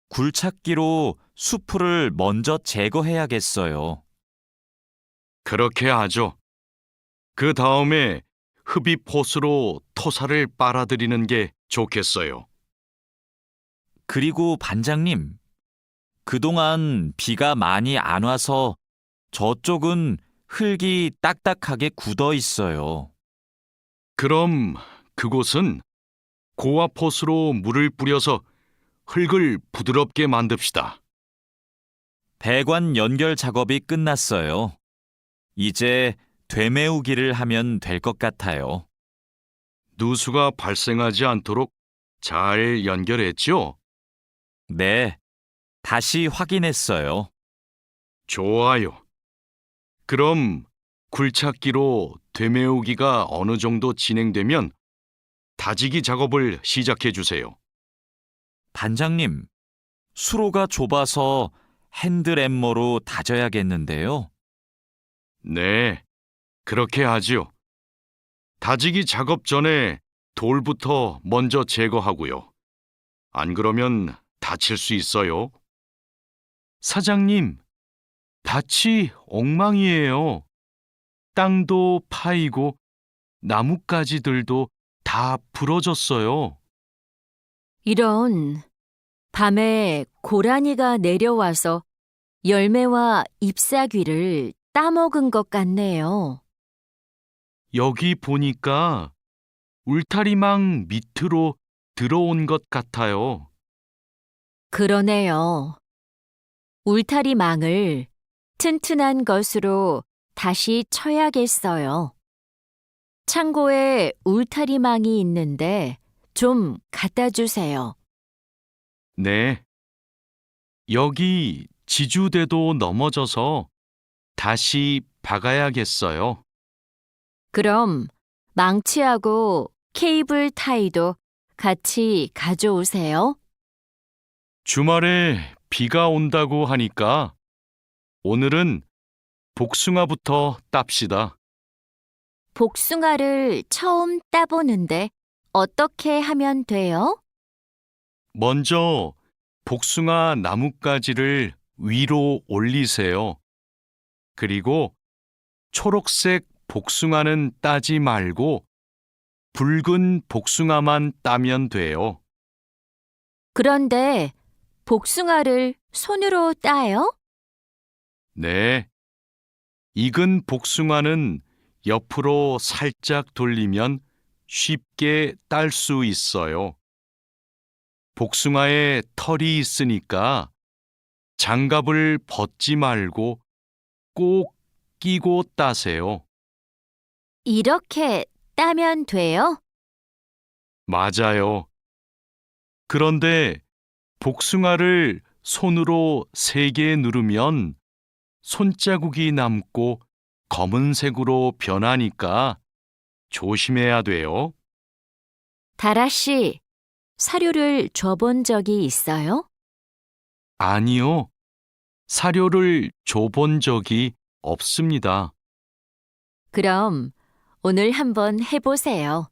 Speaker 1: 굴착기로 숲풀을 먼저 제거해야겠어요.
Speaker 2: 그렇게 하죠. 그 다음에 흡입 호스로 토사를 빨아들이는 게 좋겠어요.
Speaker 1: 그리고 반장님, 그동안 비가 많이 안 와서 저쪽은 흙이 딱딱하게 굳어 있어요.
Speaker 2: 그럼 그곳은 고압 호스로 물을 뿌려서 흙을 부드럽게 만듭시다.
Speaker 1: 배관 연결 작업이 끝났어요. 이제 되메우기를 하면 될 것 같아요.
Speaker 2: 누수가 발생하지 않도록 잘 연결했죠?
Speaker 1: 네, 다시 확인했어요.
Speaker 2: 좋아요. 그럼 굴착기로 되메우기가 어느 정도 진행되면 다지기 작업을 시작해 주세요.
Speaker 1: 반장님, 수로가 좁아서 핸드램머로 다져야겠는데요.
Speaker 2: 네, 그렇게 하지요. 다지기 작업 전에 돌부터 먼저 제거하고요. 안 그러면 다칠 수 있어요. 사장님, 밭이 엉망이에요. 땅도 파이고 나뭇가지들도 다 부러졌어요.
Speaker 3: 이런, 밤에 고라니가 내려와서 열매와 잎사귀를 따먹은 것 같네요.
Speaker 2: 여기 보니까 울타리망 밑으로 들어온 것 같아요.
Speaker 3: 그러네요. 울타리망을 튼튼한 것으로 다시 쳐야겠어요. 창고에 울타리망이 있는데 좀 갖다 주세요.
Speaker 2: 네. 여기 지주대도 넘어져서 다시 박아야겠어요.
Speaker 3: 그럼 망치하고 케이블 타이도 같이 가져오세요.
Speaker 2: 주말에 비가 온다고 하니까 오늘은 복숭아부터 땁시다.
Speaker 3: 복숭아를 처음 따보는데 어떻게 하면 돼요?
Speaker 2: 먼저 복숭아 나뭇가지를 위로 올리세요. 그리고 초록색 복숭아는 따지 말고 붉은 복숭아만 따면 돼요.
Speaker 3: 그런데 복숭아를 손으로 따요?
Speaker 2: 네. 익은 복숭아는 옆으로 살짝 돌리면 쉽게 딸 수 있어요. 복숭아에 털이 있으니까 장갑을 벗지 말고 꼭 끼고 따세요.
Speaker 3: 이렇게 따면 돼요?
Speaker 2: 맞아요. 그런데 복숭아를 손으로 세게 누르면 손자국이 남고 검은색으로 변하니까 조심해야 돼요.
Speaker 3: 다라 씨, 사료를 줘본 적이 있어요?
Speaker 2: 아니요. 사료를 줘본 적이 없습니다.
Speaker 3: 그럼 오늘 한번 해보세요.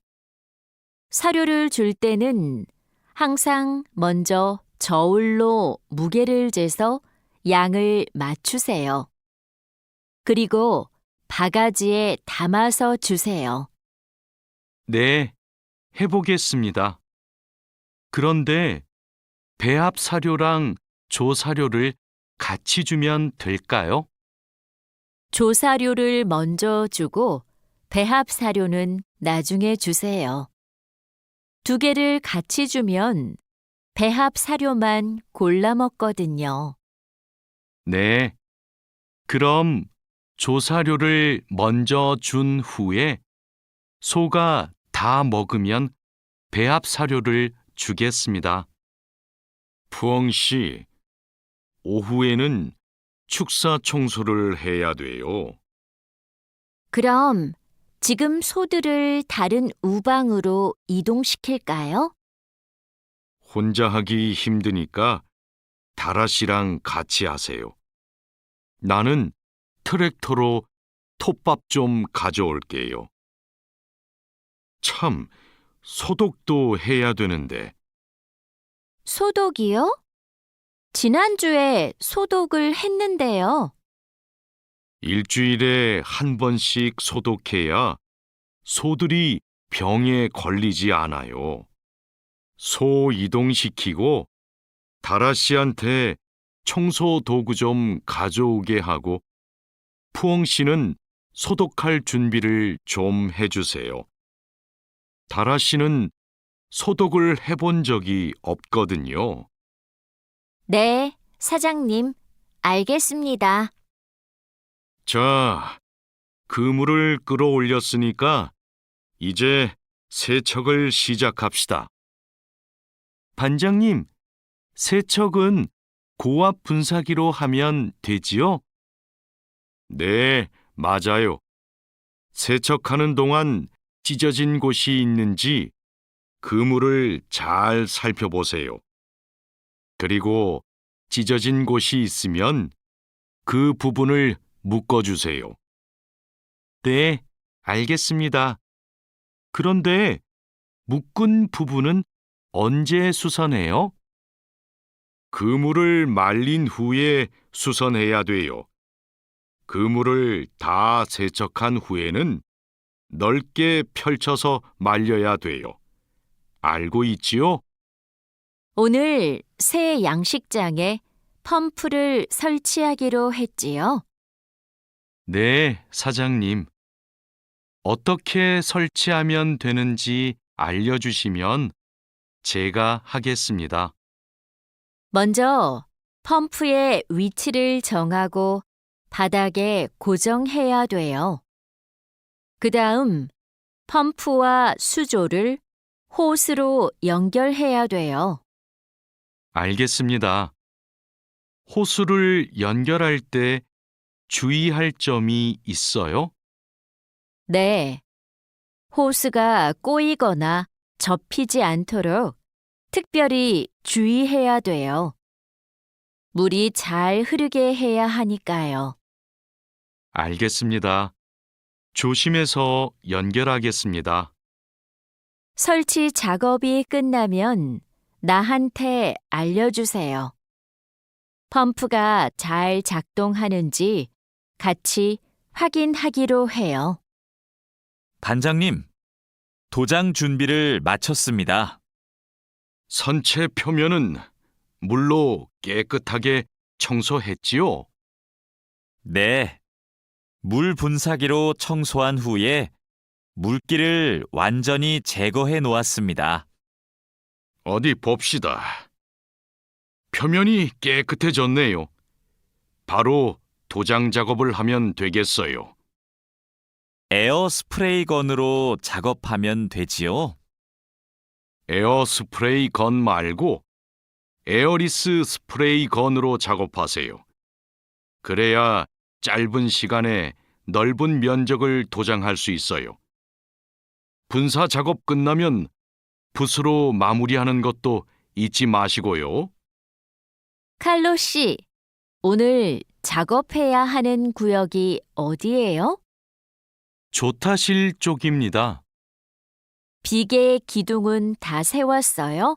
Speaker 3: 사료를 줄 때는 항상 먼저 저울로 무게를 재서 양을 맞추세요. 그리고 바가지에 담아서 주세요.
Speaker 2: 네, 해보겠습니다. 그런데 배합 사료랑 조사료를 같이 주면 될까요?
Speaker 3: 조사료를 먼저 주고 배합 사료는 나중에 주세요. 두 개를 같이 주면 배합 사료만 골라 먹거든요.
Speaker 2: 네. 그럼 조사료를 먼저 준 후에 소가 다 먹으면 배합 사료를 주겠습니다. 푸엉 씨, 오후에는 축사 청소를 해야 돼요.
Speaker 3: 그럼 지금 소들을 다른 우방으로 이동시킬까요?
Speaker 2: 혼자 하기 힘드니까 다라 씨랑 같이 하세요. 나는 트랙터로 톱밥 좀 가져올게요. 참, 소독도 해야 되는데
Speaker 3: 소독이요? 지난주에 소독을 했는데요.
Speaker 2: 일주일에 한 번씩 소독해야 소들이 병에 걸리지 않아요. 소 이동시키고 다라 씨한테 청소 도구 좀 가져오게 하고 푸엉 씨는 소독할 준비를 좀 해주세요. 다라 씨는 소독을 해본 적이 없거든요.
Speaker 3: 네, 사장님, 알겠습니다.
Speaker 2: 자, 그물을 끌어올렸으니까 이제 세척을 시작합시다. 반장님, 세척은 고압 분사기로 하면 되지요? 네, 맞아요. 세척하는 동안 찢어진 곳이 있는지 그물을 잘 살펴보세요. 그리고 찢어진 곳이 있으면 그 부분을 묶어주세요. 네, 알겠습니다. 그런데 묶은 부분은 언제 수선해요? 그물을 말린 후에 수선해야 돼요. 그물을 다 세척한 후에는 넓게 펼쳐서 말려야 돼요. 알고 있지요?
Speaker 3: 오늘 새 양식장에 펌프를 설치하기로 했지요.
Speaker 2: 네, 사장님. 어떻게 설치하면 되는지 알려주시면 제가 하겠습니다.
Speaker 3: 먼저 펌프의 위치를 정하고 바닥에 고정해야 돼요. 그 다음 펌프와 수조를 호스로 연결해야 돼요.
Speaker 2: 알겠습니다. 호수를 연결할 때 주의할 점이 있어요?
Speaker 3: 네. 호스가 꼬이거나 접히지 않도록 특별히 주의해야 돼요. 물이 잘 흐르게 해야 하니까요.
Speaker 2: 알겠습니다. 조심해서 연결하겠습니다.
Speaker 3: 설치 작업이 끝나면 나한테 알려주세요. 펌프가 잘 작동하는지 같이 확인하기로 해요.
Speaker 1: 반장님, 도장 준비를 마쳤습니다.
Speaker 2: 선체 표면은 물로 깨끗하게 청소했지요?
Speaker 1: 네. 물 분사기로 청소한 후에 물기를 완전히 제거해 놓았습니다.
Speaker 2: 어디 봅시다. 표면이 깨끗해졌네요. 바로 도장 작업을 하면 되겠어요.
Speaker 1: 에어 스프레이 건으로 작업하면 되지요?
Speaker 2: 에어 스프레이 건 말고 에어리스 스프레이 건으로 작업하세요. 그래야 짧은 시간에 넓은 면적을 도장할 수 있어요. 분사 작업 끝나면 붓으로 마무리하는 것도 잊지 마시고요.
Speaker 3: 칼로 씨, 오늘 작업해야 하는 구역이 어디예요?
Speaker 2: 조타실 쪽입니다.
Speaker 3: 비계의 기둥은 다 세웠어요?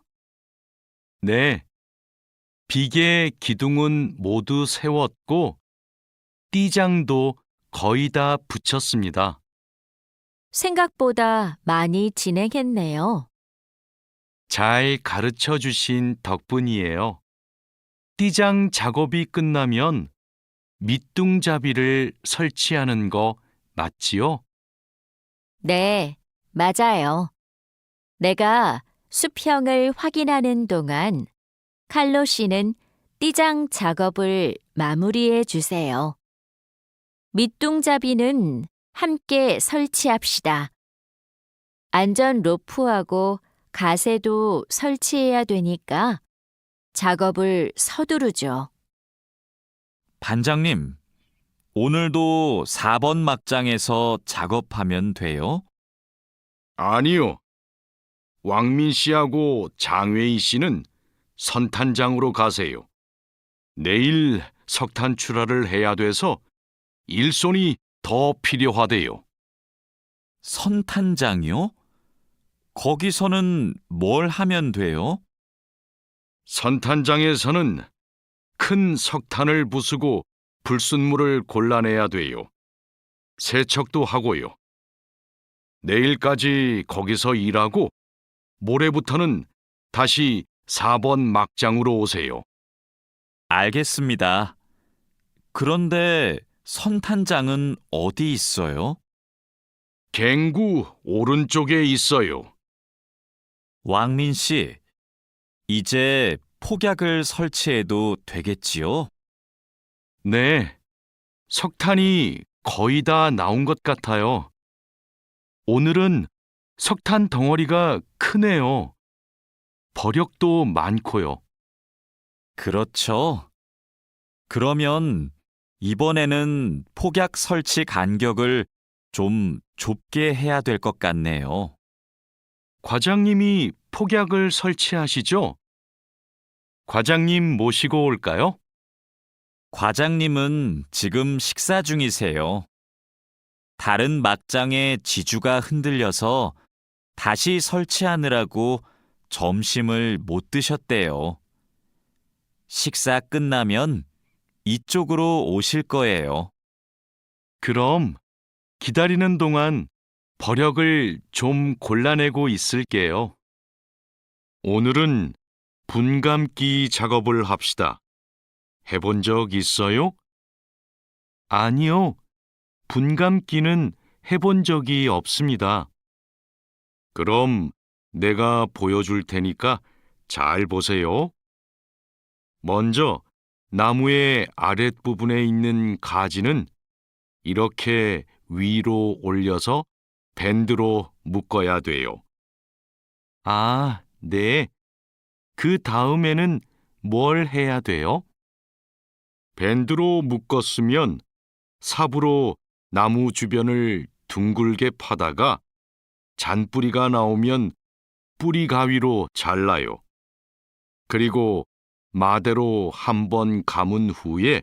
Speaker 2: 네. 비계 기둥은 모두 세웠고 띠장도 거의 다 붙였습니다.
Speaker 3: 생각보다 많이 진행했네요.
Speaker 2: 잘 가르쳐 주신 덕분이에요. 띠장 작업이 끝나면 밑둥잡이를 설치하는 거 맞지요?
Speaker 3: 네, 맞아요. 내가 수평을 확인하는 동안 칼로 씨는 띠장 작업을 마무리해 주세요. 밑둥잡이는 함께 설치합시다. 안전 로프하고 가세도 설치해야 되니까 작업을 서두르죠.
Speaker 1: 반장님, 오늘도 4번 막장에서 작업하면 돼요?
Speaker 2: 아니요. 왕민 씨하고 장웨이 씨는 선탄장으로 가세요. 내일 석탄 출하를 해야 돼서 일손이 더 필요하대요.
Speaker 1: 선탄장이요? 거기서는 뭘 하면 돼요?
Speaker 2: 선탄장에서는 큰 석탄을 부수고 불순물을 골라내야 돼요. 세척도 하고요. 내일까지 거기서 일하고 모레부터는 다시 4번 막장으로 오세요.
Speaker 1: 알겠습니다. 그런데 선탄장은 어디 있어요?
Speaker 2: 갱구 오른쪽에 있어요.
Speaker 1: 왕민 씨, 이제 폭약을 설치해도 되겠지요?
Speaker 2: 네, 석탄이 거의 다 나온 것 같아요. 오늘은 석탄 덩어리가 크네요. 버력도 많고요.
Speaker 1: 그렇죠. 그러면 이번에는 폭약 설치 간격을 좀 좁게 해야 될 것 같네요.
Speaker 2: 과장님이 폭약을 설치하시죠? 과장님 모시고 올까요?
Speaker 1: 과장님은 지금 식사 중이세요. 다른 막장의 지주가 흔들려서 다시 설치하느라고 점심을 못 드셨대요. 식사 끝나면 이쪽으로 오실 거예요.
Speaker 2: 그럼 기다리는 동안 버력을 좀 골라내고 있을게요. 오늘은 분감기 작업을 합시다. 해본 적 있어요? 아니요. 분감기는 해본 적이 없습니다. 그럼 내가 보여줄 테니까 잘 보세요. 먼저 나무의 아랫부분에 있는 가지는 이렇게 위로 올려서 밴드로 묶어야 돼요. 아, 네. 그 다음에는 뭘 해야 돼요? 밴드로 묶었으면 삽으로 나무 주변을 둥글게 파다가 잔뿌리가 나오면 뿌리 가위로 잘라요. 그리고 마대로 한 번 감은 후에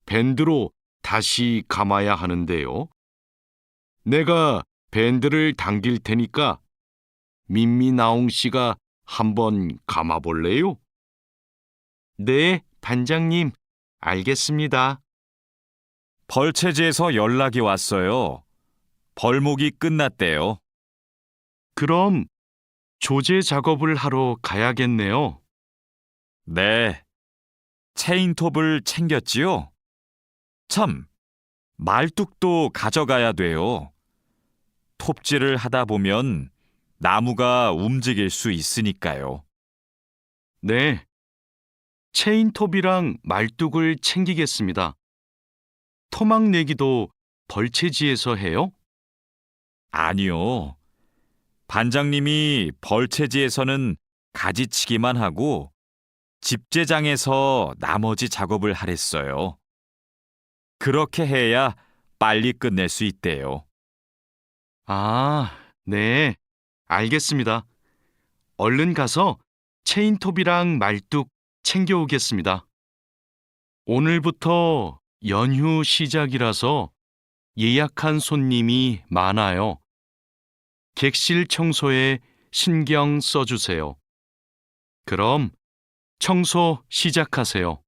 Speaker 2: 밴드로 다시 감아야 하는데요. 내가 밴드를 당길 테니까 민미나옹 씨가 한번 감아볼래요? 네, 반장님, 알겠습니다.
Speaker 1: 벌채지에서 연락이 왔어요. 벌목이 끝났대요.
Speaker 2: 그럼 조제 작업을 하러 가야겠네요.
Speaker 1: 네. 체인톱을 챙겼지요? 참, 말뚝도 가져가야 돼요. 톱질을 하다 보면 나무가 움직일 수 있으니까요.
Speaker 2: 네, 체인톱이랑 말뚝을 챙기겠습니다. 토막 내기도 벌채지에서 해요?
Speaker 1: 아니요. 반장님이 벌채지에서는 가지치기만 하고 집제장에서 나머지 작업을 하랬어요. 그렇게 해야 빨리 끝낼 수 있대요.
Speaker 2: 아, 네. 알겠습니다. 얼른 가서 체인톱이랑 말뚝 챙겨오겠습니다. 오늘부터 연휴 시작이라서 예약한 손님이 많아요. 객실 청소에 신경 써주세요. 그럼 청소 시작하세요.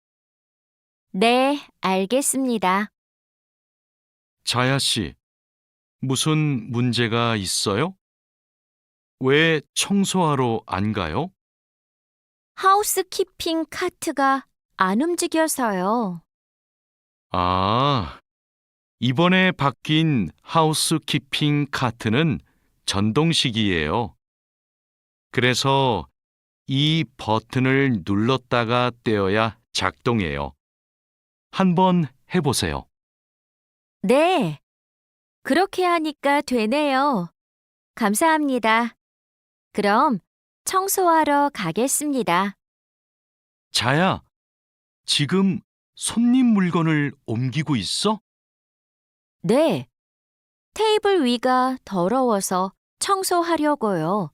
Speaker 3: 네, 알겠습니다.
Speaker 2: 자야 씨, 무슨 문제가 있어요? 왜 청소하러 안 가요?
Speaker 3: 하우스키핑 카트가 안 움직여서요.
Speaker 2: 아, 이번에 바뀐 하우스키핑 카트는 전동식이에요. 그래서 이 버튼을 눌렀다가 떼어야 작동해요. 한번 해보세요.
Speaker 3: 네, 그렇게 하니까 되네요. 감사합니다. 그럼 청소하러 가겠습니다.
Speaker 2: 자야, 지금 손님 물건을 옮기고 있어?
Speaker 3: 네, 테이블 위가 더러워서 청소하려고요.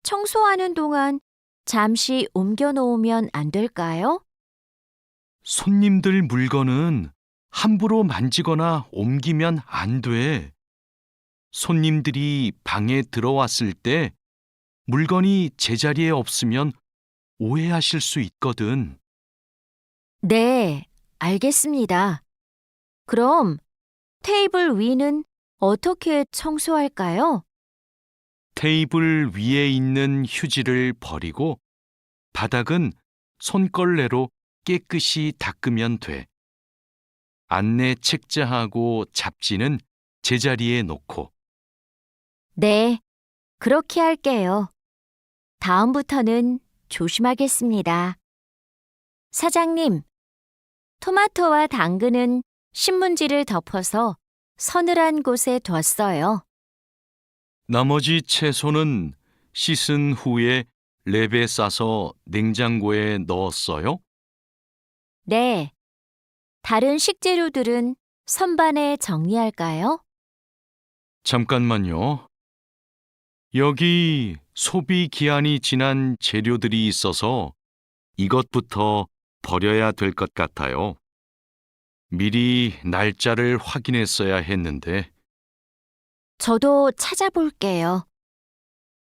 Speaker 3: 청소하는 동안 잠시 옮겨 놓으면 안 될까요?
Speaker 2: 손님들 물건은 함부로 만지거나 옮기면 안 돼. 손님들이 방에 들어왔을 때 물건이 제자리에 없으면 오해하실 수 있거든.
Speaker 3: 네, 알겠습니다. 그럼 테이블 위는 어떻게 청소할까요?
Speaker 2: 테이블 위에 있는 휴지를 버리고 바닥은 손걸레로 깨끗이 닦으면 돼. 안내 책자하고 잡지는 제자리에 놓고.
Speaker 3: 네, 그렇게 할게요. 다음부터는 조심하겠습니다. 사장님, 토마토와 당근은 신문지를 덮어서 서늘한 곳에 뒀어요.
Speaker 2: 나머지 채소는 씻은 후에 랩에 싸서 냉장고에 넣었어요?
Speaker 3: 네, 다른 식재료들은 선반에 정리할까요?
Speaker 2: 잠깐만요. 여기 소비 기한이 지난 재료들이 있어서 이것부터 버려야 될 것 같아요. 미리 날짜를 확인했어야 했는데,
Speaker 3: 저도 찾아볼게요.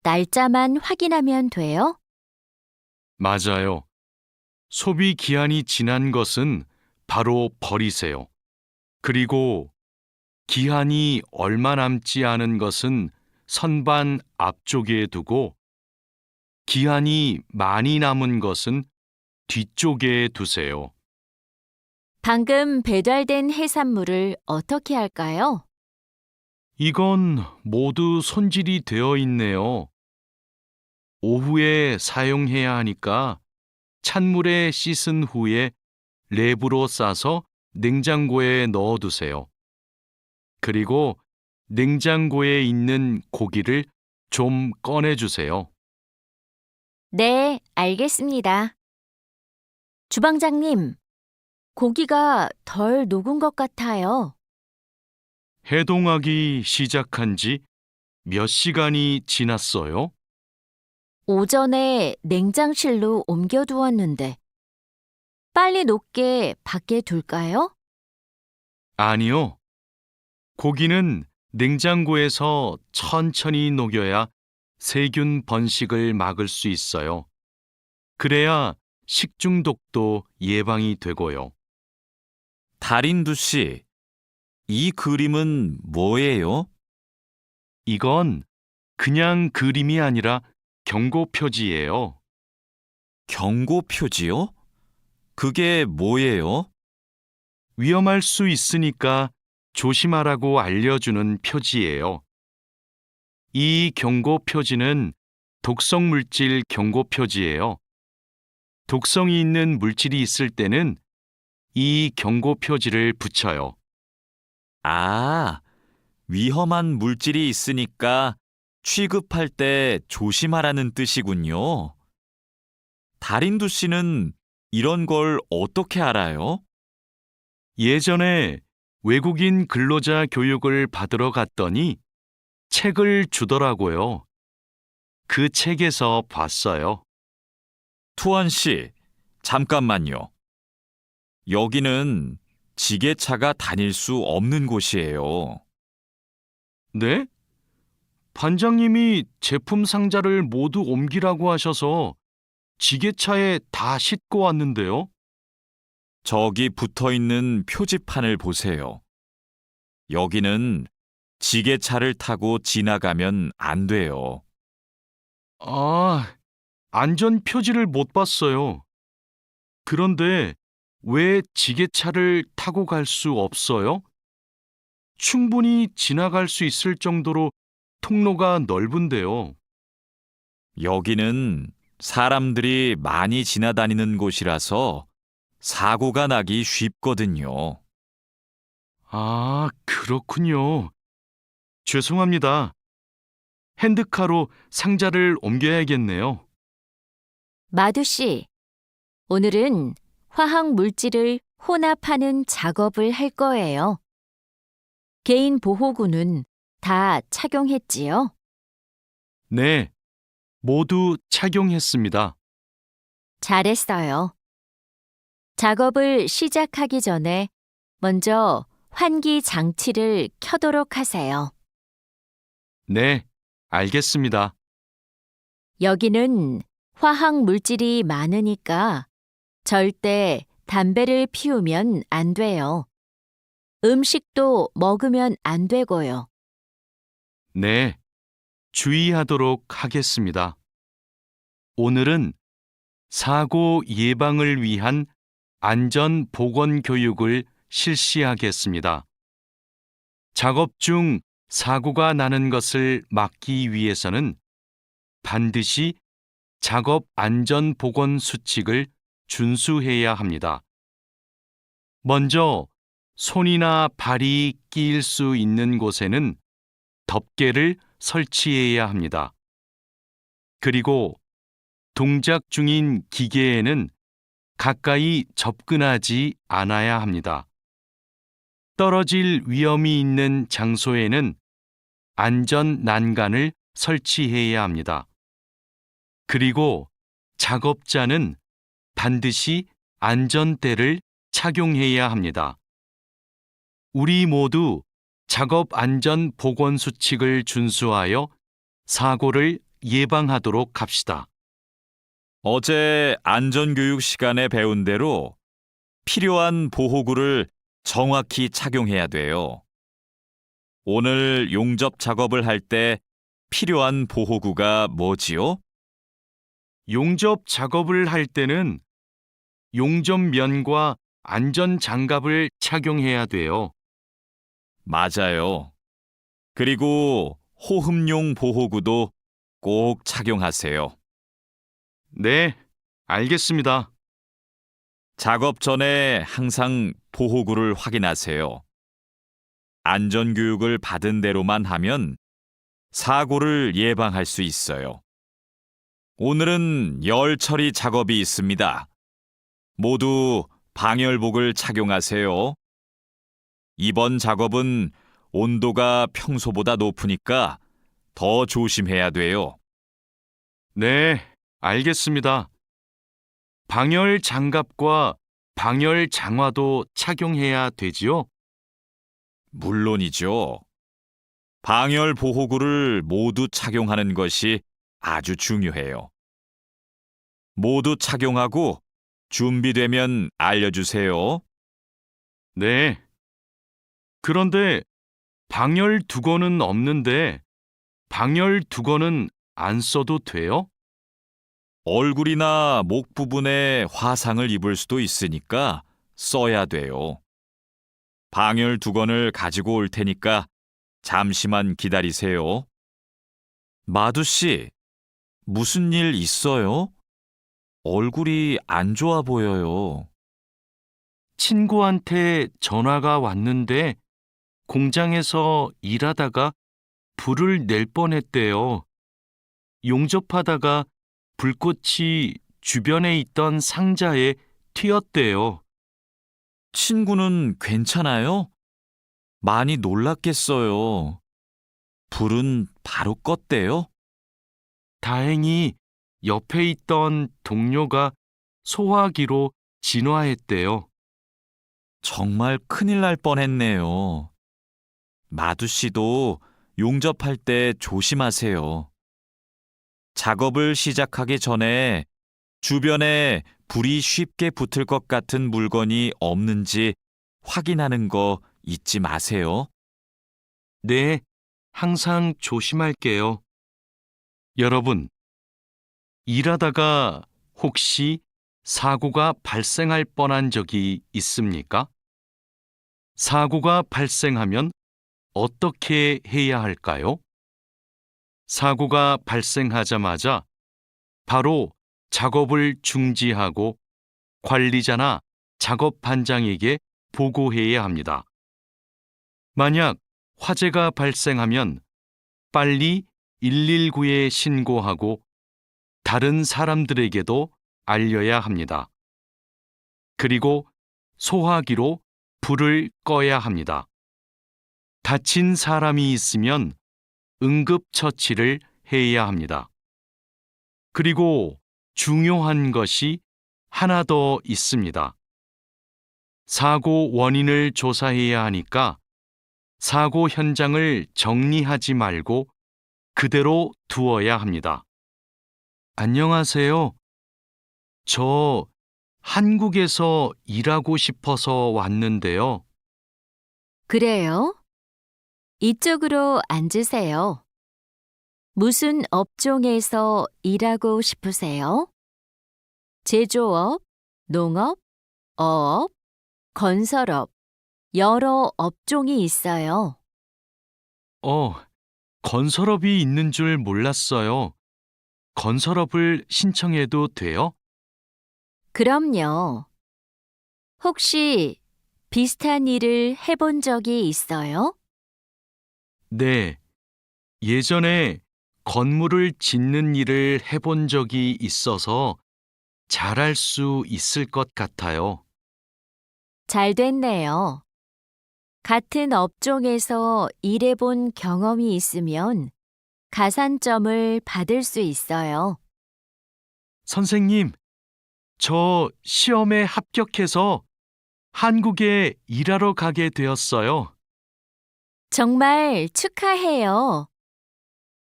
Speaker 3: 날짜만 확인하면 돼요?
Speaker 2: 맞아요. 소비 기한이 지난 것은 바로 버리세요. 그리고 기한이 얼마 남지 않은 것은 선반 앞쪽에 두고 기한이 많이 남은 것은 뒤쪽에 두세요.
Speaker 3: 방금 배달된 해산물을 어떻게 할까요?
Speaker 2: 이건 모두 손질이 되어 있네요. 오후에 사용해야 하니까 찬물에 씻은 후에 랩으로 싸서 냉장고에 넣어두세요. 그리고 냉장고에 있는 고기를 좀 꺼내주세요.
Speaker 3: 네, 알겠습니다. 주방장님, 고기가 덜 녹은 것 같아요.
Speaker 2: 해동하기 시작한 지 몇 시간이 지났어요?
Speaker 3: 오전에 냉장실로 옮겨두었는데, 빨리 녹게 밖에 둘까요?
Speaker 2: 아니요. 고기는 냉장고에서 천천히 녹여야 세균 번식을 막을 수 있어요. 그래야 식중독도 예방이 되고요.
Speaker 1: 달인두 씨, 이 그림은 뭐예요?
Speaker 2: 이건 그냥 그림이 아니라 경고 표지예요.
Speaker 1: 경고 표지요? 그게 뭐예요?
Speaker 2: 위험할 수 있으니까 조심하라고 알려주는 표지예요. 이 경고 표지는 독성 물질 경고 표지예요. 독성이 있는 물질이 있을 때는 이 경고 표지를 붙여요.
Speaker 1: 아, 위험한 물질이 있으니까 취급할 때 조심하라는 뜻이군요. 다린두 씨는 이런 걸 어떻게 알아요?
Speaker 2: 예전에 외국인 근로자 교육을 받으러 갔더니 책을 주더라고요. 그 책에서 봤어요.
Speaker 1: 투안 씨, 잠깐만요. 여기는 지게차가 다닐 수 없는 곳이에요.
Speaker 2: 네? 반장님이 제품 상자를 모두 옮기라고 하셔서 지게차에 다 싣고 왔는데요.
Speaker 1: 저기 붙어 있는 표지판을 보세요. 여기는 지게차를 타고 지나가면 안 돼요.
Speaker 2: 아, 안전 표지를 못 봤어요. 그런데 왜 지게차를 타고 갈 수 없어요? 충분히 지나갈 수 있을 정도로 통로가 넓은데요.
Speaker 1: 여기는 사람들이 많이 지나다니는 곳이라서 사고가 나기 쉽거든요.
Speaker 2: 아, 그렇군요. 죄송합니다. 핸드카로 상자를 옮겨야겠네요.
Speaker 3: 마두 씨, 오늘은 화학 물질을 혼합하는 작업을 할 거예요. 개인 보호구는 다 착용했지요?
Speaker 2: 네, 모두 착용했습니다.
Speaker 3: 잘했어요. 작업을 시작하기 전에 먼저 환기 장치를 켜도록 하세요.
Speaker 2: 네, 알겠습니다.
Speaker 3: 여기는 화학 물질이 많으니까 절대 담배를 피우면 안 돼요. 음식도 먹으면 안 되고요.
Speaker 2: 네, 주의하도록 하겠습니다. 오늘은 사고 예방을 위한 안전 보건 교육을 실시하겠습니다. 작업 중 사고가 나는 것을 막기 위해서는 반드시 작업 안전 보건 수칙을 준수해야 합니다. 먼저 손이나 발이 끼일 수 있는 곳에는 덮개를 설치해야 합니다. 그리고 동작 중인 기계에는 가까이 접근하지 않아야 합니다. 떨어질 위험이 있는 장소에는 안전 난간을 설치해야 합니다. 그리고 작업자는 반드시 안전대를 착용해야 합니다. 우리 모두 작업 안전 보건 수칙을 준수하여 사고를 예방하도록 합시다.
Speaker 1: 어제 안전교육 시간에 배운 대로 필요한 보호구를 정확히 착용해야 돼요. 오늘 용접 작업을 할 때 필요한 보호구가 뭐지요?
Speaker 2: 용접 작업을 할 때는 용접면과 안전 장갑을 착용해야 돼요.
Speaker 1: 맞아요. 그리고 호흡용 보호구도 꼭 착용하세요.
Speaker 2: 네, 알겠습니다.
Speaker 1: 작업 전에 항상 보호구를 확인하세요. 안전교육을 받은 대로만 하면 사고를 예방할 수 있어요. 오늘은 열 처리 작업이 있습니다. 모두 방열복을 착용하세요. 이번 작업은 온도가 평소보다 높으니까 더 조심해야 돼요.
Speaker 2: 네, 알겠습니다. 방열 장갑과 방열 장화도 착용해야 되지요?
Speaker 1: 물론이죠. 방열 보호구를 모두 착용하는 것이 아주 중요해요. 모두 착용하고 준비되면 알려주세요.
Speaker 2: 네. 그런데 방열 두건은 없는데 방열 두건은 안 써도 돼요?
Speaker 1: 얼굴이나 목 부분에 화상을 입을 수도 있으니까 써야 돼요. 방열 두건을 가지고 올 테니까 잠시만 기다리세요. 마두 씨, 무슨 일 있어요? 얼굴이 안 좋아 보여요.
Speaker 2: 친구한테 전화가 왔는데 공장에서 일하다가 불을 낼 뻔했대요. 용접하다가 불꽃이 주변에 있던 상자에 튀었대요.
Speaker 1: 친구는 괜찮아요? 많이 놀랐겠어요. 불은 바로 껐대요?
Speaker 2: 다행히 옆에 있던 동료가 소화기로 진화했대요.
Speaker 1: 정말 큰일 날 뻔했네요. 마두 씨도 용접할 때 조심하세요. 작업을 시작하기 전에 주변에 불이 쉽게 붙을 것 같은 물건이 없는지 확인하는 거 잊지 마세요.
Speaker 2: 네, 항상 조심할게요. 여러분, 일하다가 혹시 사고가 발생할 뻔한 적이 있습니까? 사고가 발생하면 어떻게 해야 할까요? 사고가 발생하자마자 바로 작업을 중지하고 관리자나 작업 반장에게 보고해야 합니다. 만약 화재가 발생하면 빨리 119에 신고하고 다른 사람들에게도 알려야 합니다. 그리고 소화기로 불을 꺼야 합니다. 다친 사람이 있으면 응급처치를 해야 합니다. 그리고 중요한 것이 하나 더 있습니다. 사고 원인을 조사해야 하니까 사고 현장을 정리하지 말고 그대로 두어야 합니다. 안녕하세요. 저 한국에서 일하고 싶어서 왔는데요.
Speaker 3: 그래요? 이쪽으로 앉으세요. 무슨 업종에서 일하고 싶으세요? 제조업, 농업, 어업, 건설업, 여러 업종이 있어요.
Speaker 2: 건설업이 있는 줄 몰랐어요. 건설업을 신청해도 돼요?
Speaker 3: 그럼요. 혹시 비슷한 일을 해본 적이 있어요?
Speaker 2: 네. 예전에 건물을 짓는 일을 해본 적이 있어서 잘할 수 있을 것 같아요.
Speaker 3: 잘 됐네요. 같은 업종에서 일해본 경험이 있으면 가산점을 받을 수 있어요.
Speaker 2: 선생님, 저 시험에 합격해서 한국에 일하러 가게 되었어요.
Speaker 3: 정말 축하해요.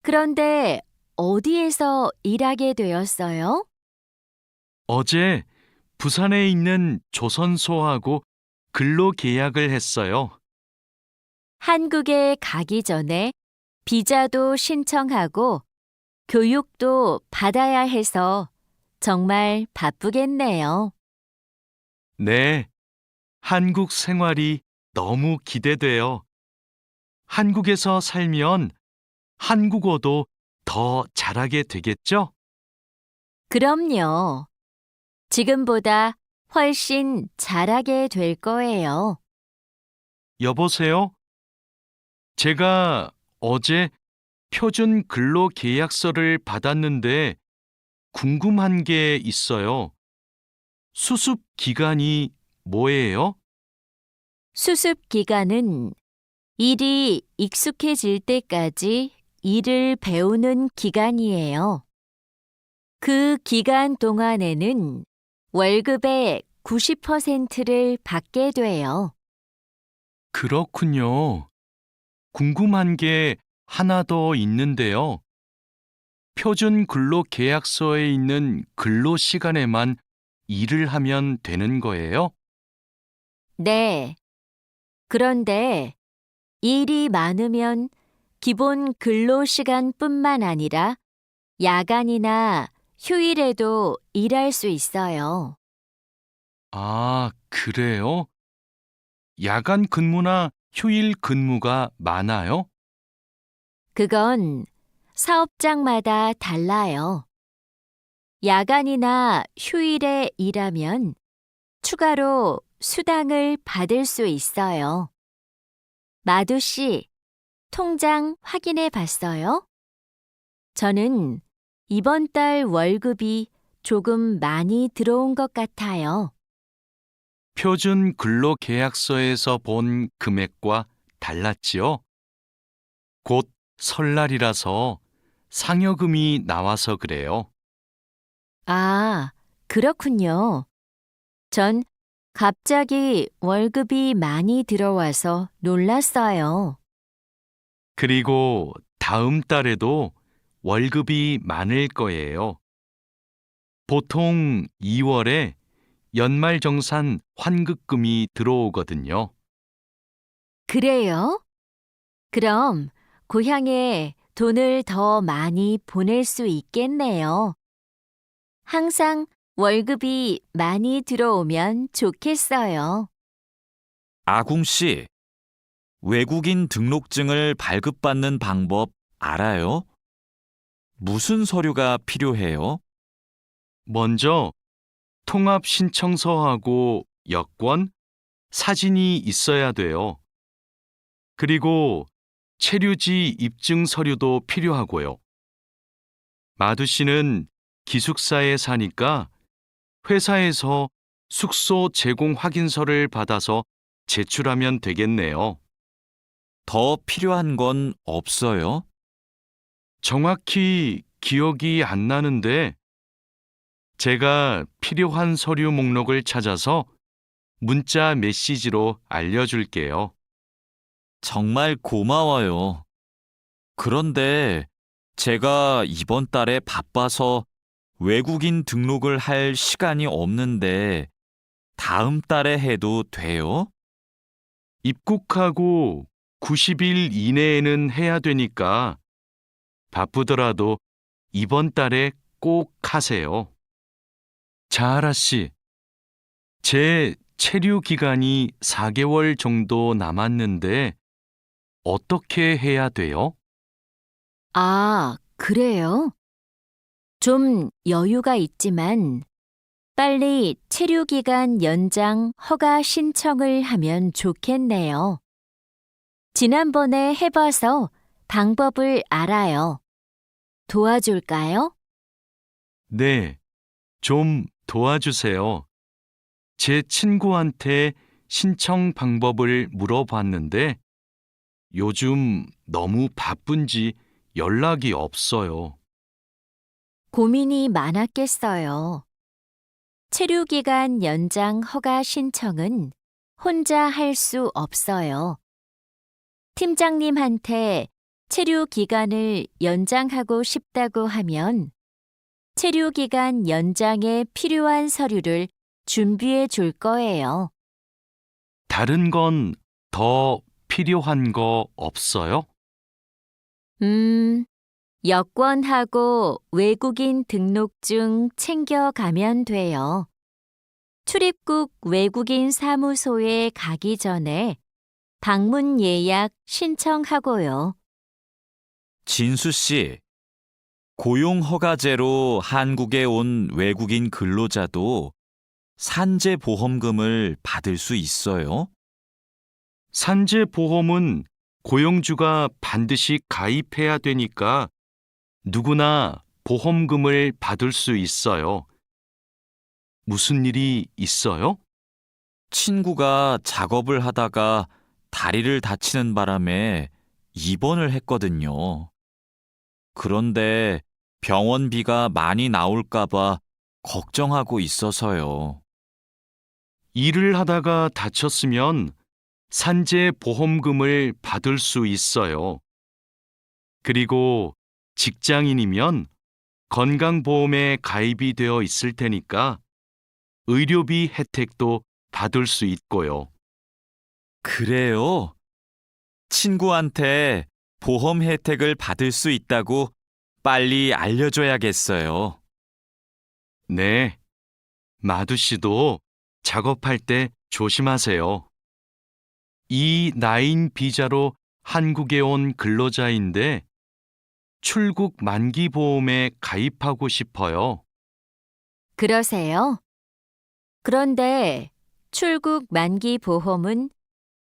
Speaker 3: 그런데 어디에서 일하게 되었어요?
Speaker 2: 어제 부산에 있는 조선소하고 근로 계약을 했어요.
Speaker 3: 한국에 가기 전에 비자도 신청하고 교육도 받아야 해서 정말 바쁘겠네요.
Speaker 2: 네, 한국 생활이 너무 기대돼요. 한국에서 살면 한국어도 더 잘하게 되겠죠?
Speaker 3: 그럼요. 지금보다 훨씬 잘하게 될 거예요.
Speaker 2: 여보세요? 제가 어제 표준 근로 계약서를 받았는데 궁금한 게 있어요. 수습 기간이 뭐예요?
Speaker 3: 수습 기간은 일이 익숙해질 때까지 일을 배우는 기간이에요. 그 기간 동안에는 월급의 90%를 받게 돼요.
Speaker 2: 그렇군요. 궁금한 게 하나 더 있는데요. 표준 근로 계약서에 있는 근로 시간에만 일을 하면 되는 거예요?
Speaker 3: 네. 그런데 일이 많으면 기본 근로 시간뿐만 아니라 야간이나 휴일에도 일할 수 있어요.
Speaker 2: 아, 그래요? 야간 근무나 휴일 근무가 많아요?
Speaker 3: 그건 사업장마다 달라요. 야간이나 휴일에 일하면 추가로 수당을 받을 수 있어요. 마두 씨, 통장 확인해 봤어요? 저는 이번 달 월급이 조금 많이 들어온 것 같아요.
Speaker 2: 표준 근로계약서에서 본 금액과 달랐지요? 곧 설날이라서 상여금이 나와서 그래요.
Speaker 3: 아, 그렇군요. 전 갑자기 월급이 많이 들어와서 놀랐어요.
Speaker 2: 그리고 다음 달에도 월급이 많을 거예요. 보통 2월에 연말정산 환급금이 들어오거든요.
Speaker 3: 그래요? 그럼 고향에 돈을 더 많이 보낼 수 있겠네요. 항상 월급이 많이 들어오면 좋겠어요.
Speaker 1: 아궁 씨, 외국인 등록증을 발급받는 방법 알아요? 무슨 서류가 필요해요?
Speaker 2: 먼저 통합신청서하고 여권, 사진이 있어야 돼요. 그리고 체류지 입증 서류도 필요하고요. 마두 씨는 기숙사에 사니까 회사에서 숙소 제공 확인서를 받아서 제출하면 되겠네요.
Speaker 1: 더 필요한 건 없어요?
Speaker 2: 정확히 기억이 안 나는데 제가 필요한 서류 목록을 찾아서 문자 메시지로 알려줄게요.
Speaker 1: 정말 고마워요. 그런데 제가 이번 달에 바빠서 외국인 등록을 할 시간이 없는데 다음 달에 해도 돼요?
Speaker 2: 입국하고 90일 이내에는 해야 되니까 바쁘더라도 이번 달에 꼭 하세요. 자하라 씨, 제 체류 기간이 4개월 정도 남았는데 어떻게 해야 돼요?
Speaker 3: 아, 그래요? 좀 여유가 있지만 빨리 체류기간 연장 허가 신청을 하면 좋겠네요. 지난번에 해봐서 방법을 알아요. 도와줄까요?
Speaker 2: 네, 좀 도와주세요. 제 친구한테 신청 방법을 물어봤는데 요즘 너무 바쁜지 연락이 없어요.
Speaker 3: 고민이 많았겠어요. 체류기간 연장 허가 신청은 혼자 할 수 없어요. 팀장님한테 체류 기간을 연장하고 싶다고 하면 체류 기간 연장에 필요한 서류를 준비해 줄 거예요.
Speaker 2: 다른 건 더 필요한 거 없어요?
Speaker 3: 여권하고 외국인 등록증 챙겨가면 돼요. 출입국 외국인 사무소에 가기 전에 방문 예약 신청하고요.
Speaker 1: 진수 씨, 고용 허가제로 한국에 온 외국인 근로자도 산재 보험금을 받을 수 있어요?
Speaker 2: 산재 보험은 고용주가 반드시 가입해야 되니까 누구나 보험금을 받을 수 있어요. 무슨 일이 있어요?
Speaker 1: 친구가 작업을 하다가 다리를 다치는 바람에 입원을 했거든요. 그런데 병원비가 많이 나올까봐 걱정하고 있어서요.
Speaker 2: 일을 하다가 다쳤으면 산재 보험금을 받을 수 있어요. 그리고 직장인이면 건강보험에 가입이 되어 있을 테니까 의료비 혜택도 받을 수 있고요.
Speaker 1: 그래요? 친구한테 보험 혜택을 받을 수 있다고 빨리 알려줘야겠어요.
Speaker 2: 네, 마두 씨도 작업할 때 조심하세요. E9 비자로 한국에 온 근로자인데 출국 만기 보험에 가입하고 싶어요.
Speaker 3: 그러세요? 그런데 출국 만기 보험은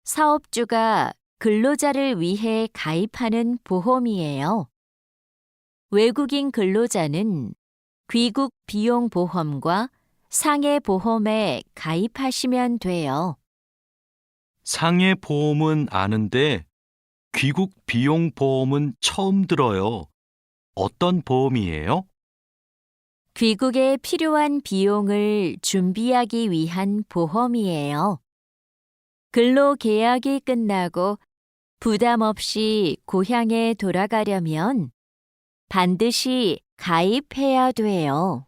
Speaker 3: 사업주가 근로자를 위해 가입하는 보험이에요. 외국인 근로자는 귀국 비용 보험과 상해 보험에 가입하시면 돼요.
Speaker 2: 상해 보험은 아는데 귀국 비용 보험은 처음 들어요. 어떤 보험이에요?
Speaker 3: 귀국에 필요한 비용을 준비하기 위한 보험이에요. 근로 계약이 끝나고 부담 없이 고향에 돌아가려면 반드시 가입해야 돼요.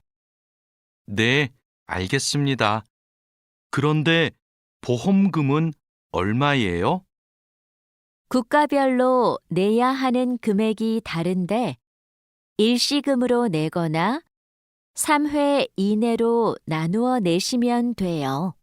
Speaker 2: 네, 알겠습니다. 그런데 보험금은 얼마예요?
Speaker 3: 국가별로 내야 하는 금액이 다른데 일시금으로 내거나 3회 이내로 나누어 내시면 돼요.